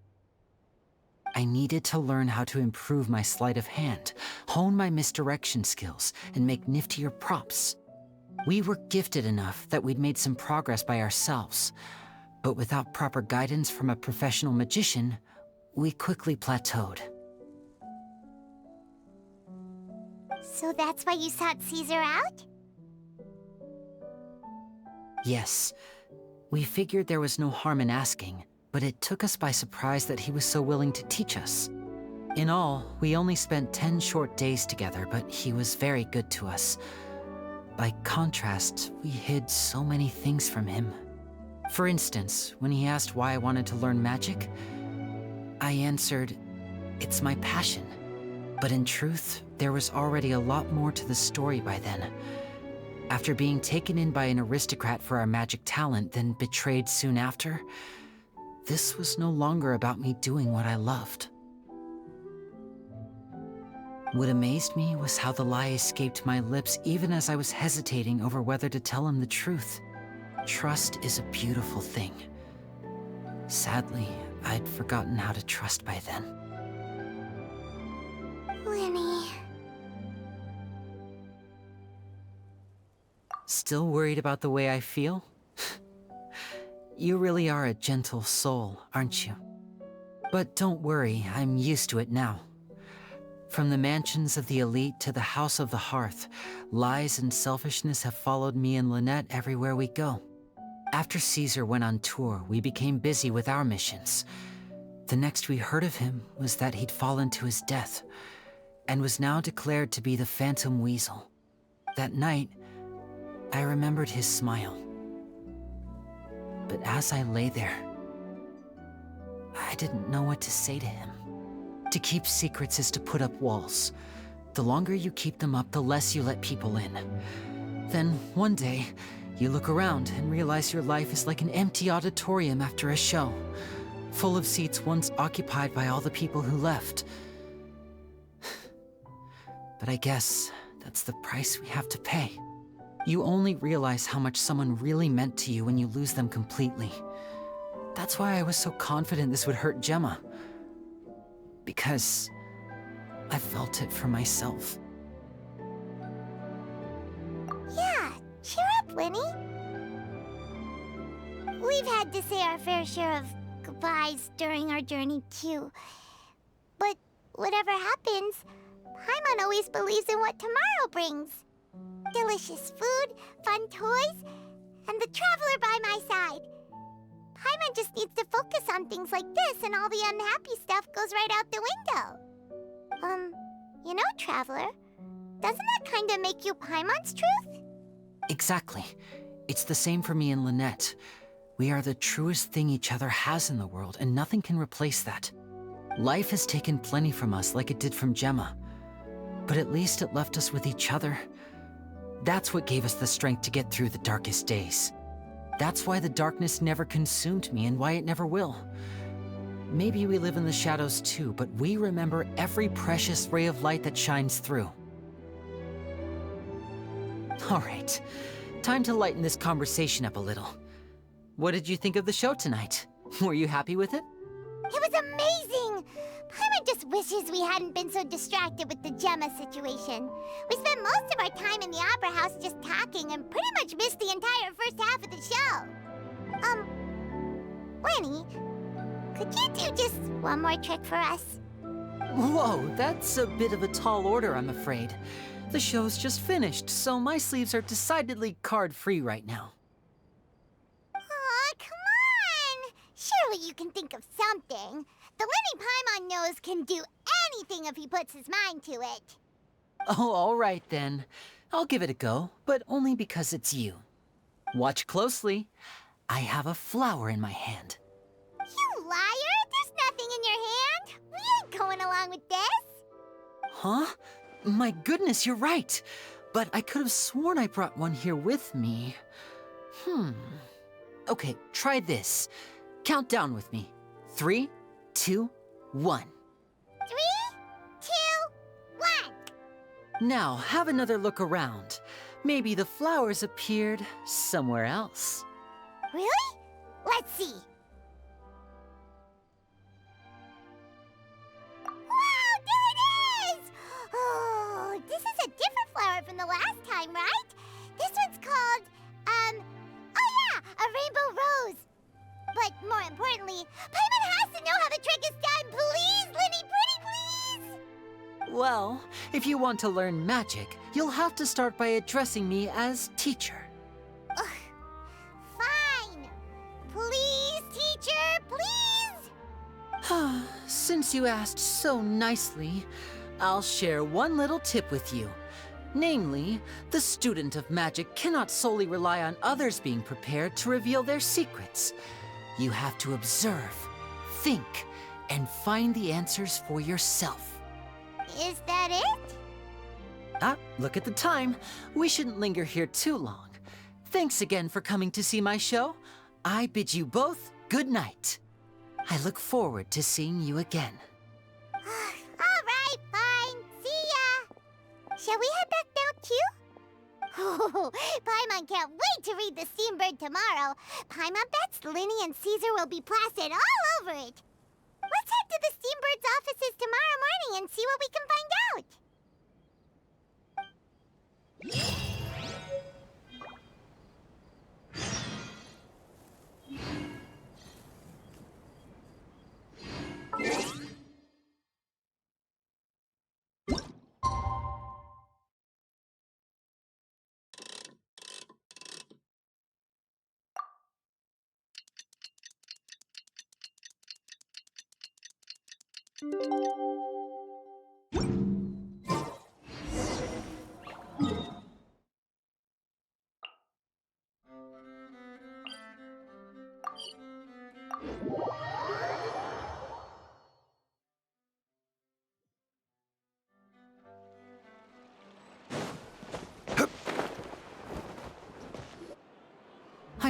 I needed to learn how to improve my sleight of hand, hone my misdirection skills, and make niftier props. We were gifted enough that we'd made some progress by ourselves, but without proper guidance from a professional magician, we quickly plateaued. So that's why you sought Caesar out? Yes. We figured there was no harm in asking, but it took us by surprise that he was so willing to teach us. In all, we only spent 10 short days together, but he was very good to us. By contrast, we hid so many things from him. For instance, when he asked why I wanted to learn magic, I answered, "It's my passion." But in truth, there was already a lot more to the story by then. After being taken in by an aristocrat for our magic talent, then betrayed soon after, this was no longer about me doing what I loved. What amazed me was how the lie escaped my lips even as I was hesitating over whether to tell him the truth. Trust is a beautiful thing. Sadly, I'd forgotten how to trust by then. Lyney. Still worried about the way I feel? You really are a gentle soul, aren't you? But don't worry, I'm used to it now. From the mansions of the elite to the House of the Hearth, lies and selfishness have followed me and Lynette everywhere we go. After Caesar went on tour, we became busy with our missions. The next we heard of him was that he'd fallen to his death, and was now declared to be the Phantom Weasel. That night, I remembered his smile. But as I lay there, I didn't know what to say to him. To keep secrets is to put up walls. The longer you keep them up, the less you let people in. Then, one day, you look around and realize your life is like an empty auditorium after a show, full of seats once occupied by all the people who left. But I guess that's the price we have to pay. You only realize how much someone really meant to you when you lose them completely. That's why I was so confident this would hurt Gemma. Because I felt it for myself. Yeah, cheer up, Lyney. We've had to say our fair share of goodbyes during our journey, too. But whatever happens, Paimon always believes in what tomorrow brings. Delicious food, fun toys, and the Traveler by my side. Paimon just needs to focus on things like this, and all the unhappy stuff goes right out the window. You know, Traveler, doesn't that kind of make you Paimon's truth? Exactly. It's the same for me and Lynette. We are the truest thing each other has in the world, and nothing can replace that. Life has taken plenty from us, like it did from Gemma. But at least it left us with each other. That's what gave us the strength to get through the darkest days. That's why the darkness never consumed me and why it never will. Maybe we live in the shadows too, but we remember every precious ray of light that shines through. All right, time to lighten this conversation up a little. What did you think of the show tonight? Were you happy with it? It was amazing! Paimon just wishes we hadn't been so distracted with the Gemma situation. We spent most of our time in the Opera House just talking and pretty much missed the entire first half of the show. Lyney, could you do just one more trick for us? Whoa, that's a bit of a tall order, I'm afraid. The show's just finished, so my sleeves are decidedly card-free right now. Aw, come on! Surely you can think of something. The Lyney Paimon knows can do anything if he puts his mind to it. Oh, all right then. I'll give it a go, but only because it's you. Watch closely. I have a flower in my hand. You liar! There's nothing in your hand! We ain't going along with this! Huh? My goodness, you're right. But I could have sworn I brought one here with me. Okay, try this. Count down with me. 3, 2, 1. 3, 2, 1. Now, have another look around. Maybe the flowers appeared somewhere else. Really? Let's see. Wow, there it is! Oh, this is a different flower from the last time, right? This one's called, oh yeah, a rainbow rose. But more importantly, Paimon has to know how the trick is done. Please, Lyney, pretty please! Well, if you want to learn magic, you'll have to start by addressing me as teacher. Ugh. Fine. Please, teacher, please! Since you asked so nicely, I'll share one little tip with you. Namely, the student of magic cannot solely rely on others being prepared to reveal their secrets. You have to observe, think, and find the answers for yourself. Is that it? Look at the time. We shouldn't linger here too long. Thanks again for coming to see my show. I bid you both good night. I look forward to seeing you again. All right, fine. See ya. Shall we head back now, too? Oh, Paimon can't wait to read The Steambird tomorrow. Paimon bets Lyney and Caesar will be plastered all over it. Let's head to the Steambird's offices tomorrow morning and see what we can find out.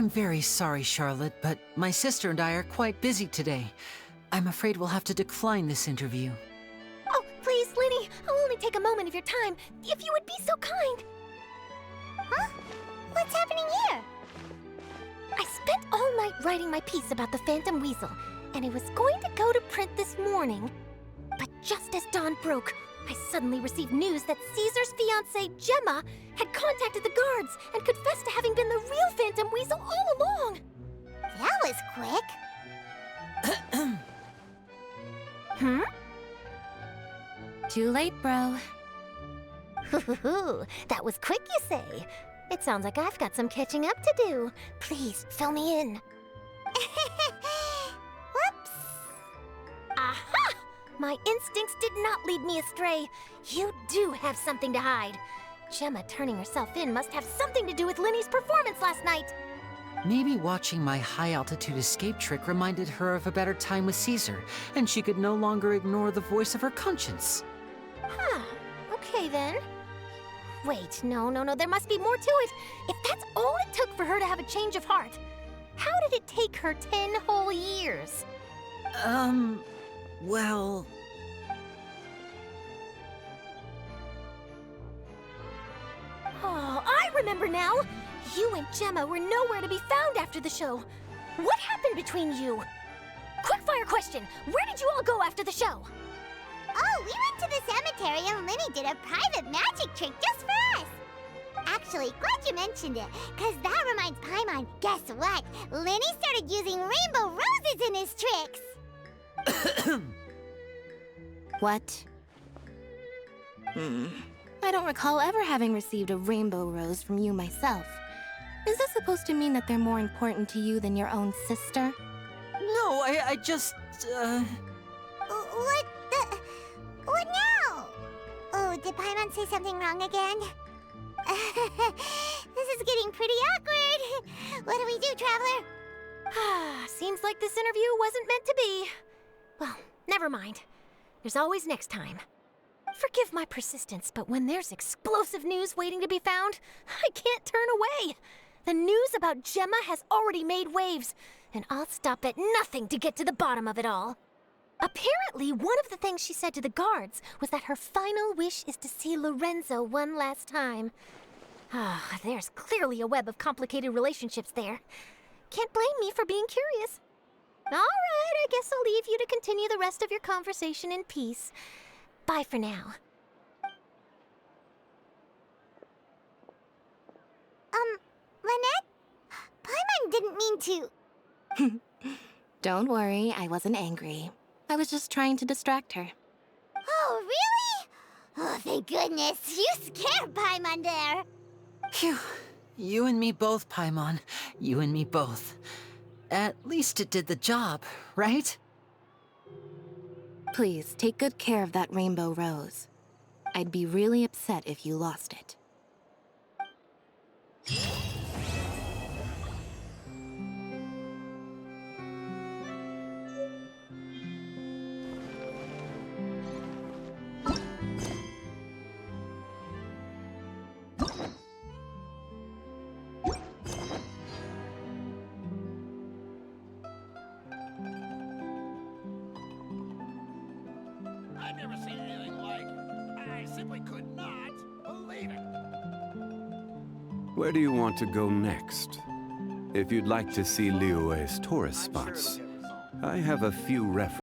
I'm very sorry, Charlotte, but my sister and I are quite busy today. I'm afraid we'll have to decline this interview. Oh, please, Lyney, I'll only take a moment of your time, if you would be so kind. Huh? What's happening here? I spent all night writing my piece about the Phantom Weasel, and it was going to go to print this morning. But just as dawn broke, I suddenly received news that Caesar's fiancée, Gemma, had contacted the guards and confessed to having been the real Phantom Weasel all along. That was quick. Hmm? Too late, bro. That was quick, you say? It sounds like I've got some catching up to do. Please, fill me in. Whoops. Aha! My instincts did not lead me astray. You do have something to hide. Gemma turning herself in must have something to do with Lyney's performance last night. Maybe watching my high-altitude escape trick reminded her of a better time with Caesar, and she could no longer ignore the voice of her conscience. Huh. Okay, then. Wait, no, there must be more to it. If that's all it took for her to have a change of heart, how did it take her 10 whole years? Well... Oh, I remember now! You and Gemma were nowhere to be found after the show. What happened between you? Quickfire question! Where did you all go after the show? Oh, we went to the cemetery and Lyney did a private magic trick just for us. Actually, glad you mentioned it, because that reminds Paimon, guess what? Lyney started using rainbow roses in his tricks. What? I don't recall ever having received a rainbow rose from you myself. Is this supposed to mean that they're more important to you than your own sister? No, I just, What now? Oh, did Paimon say something wrong again? This is getting pretty awkward. What do we do, Traveler? Seems like this interview wasn't meant to be. Well, never mind. There's always next time. Forgive my persistence, but when there's explosive news waiting to be found, I can't turn away. The news about Gemma has already made waves, and I'll stop at nothing to get to the bottom of it all. Apparently, one of the things she said to the guards was that her final wish is to see Lorenzo one last time. There's clearly a web of complicated relationships there. Can't blame me for being curious. All right, I guess I'll leave you to continue the rest of your conversation in peace. Bye for now. Lynette? Paimon didn't mean to... Don't worry, I wasn't angry. I was just trying to distract her. Oh, really? Oh, thank goodness. You scared Paimon there. Phew. You and me both, Paimon. You and me both. At least it did the job, right? Please, take good care of that rainbow rose. I'd be really upset if you lost it. I've never seen anything like. I simply could not believe it. Where do you want to go next? If you'd like to see Liyue's tourist spots, I have a few references.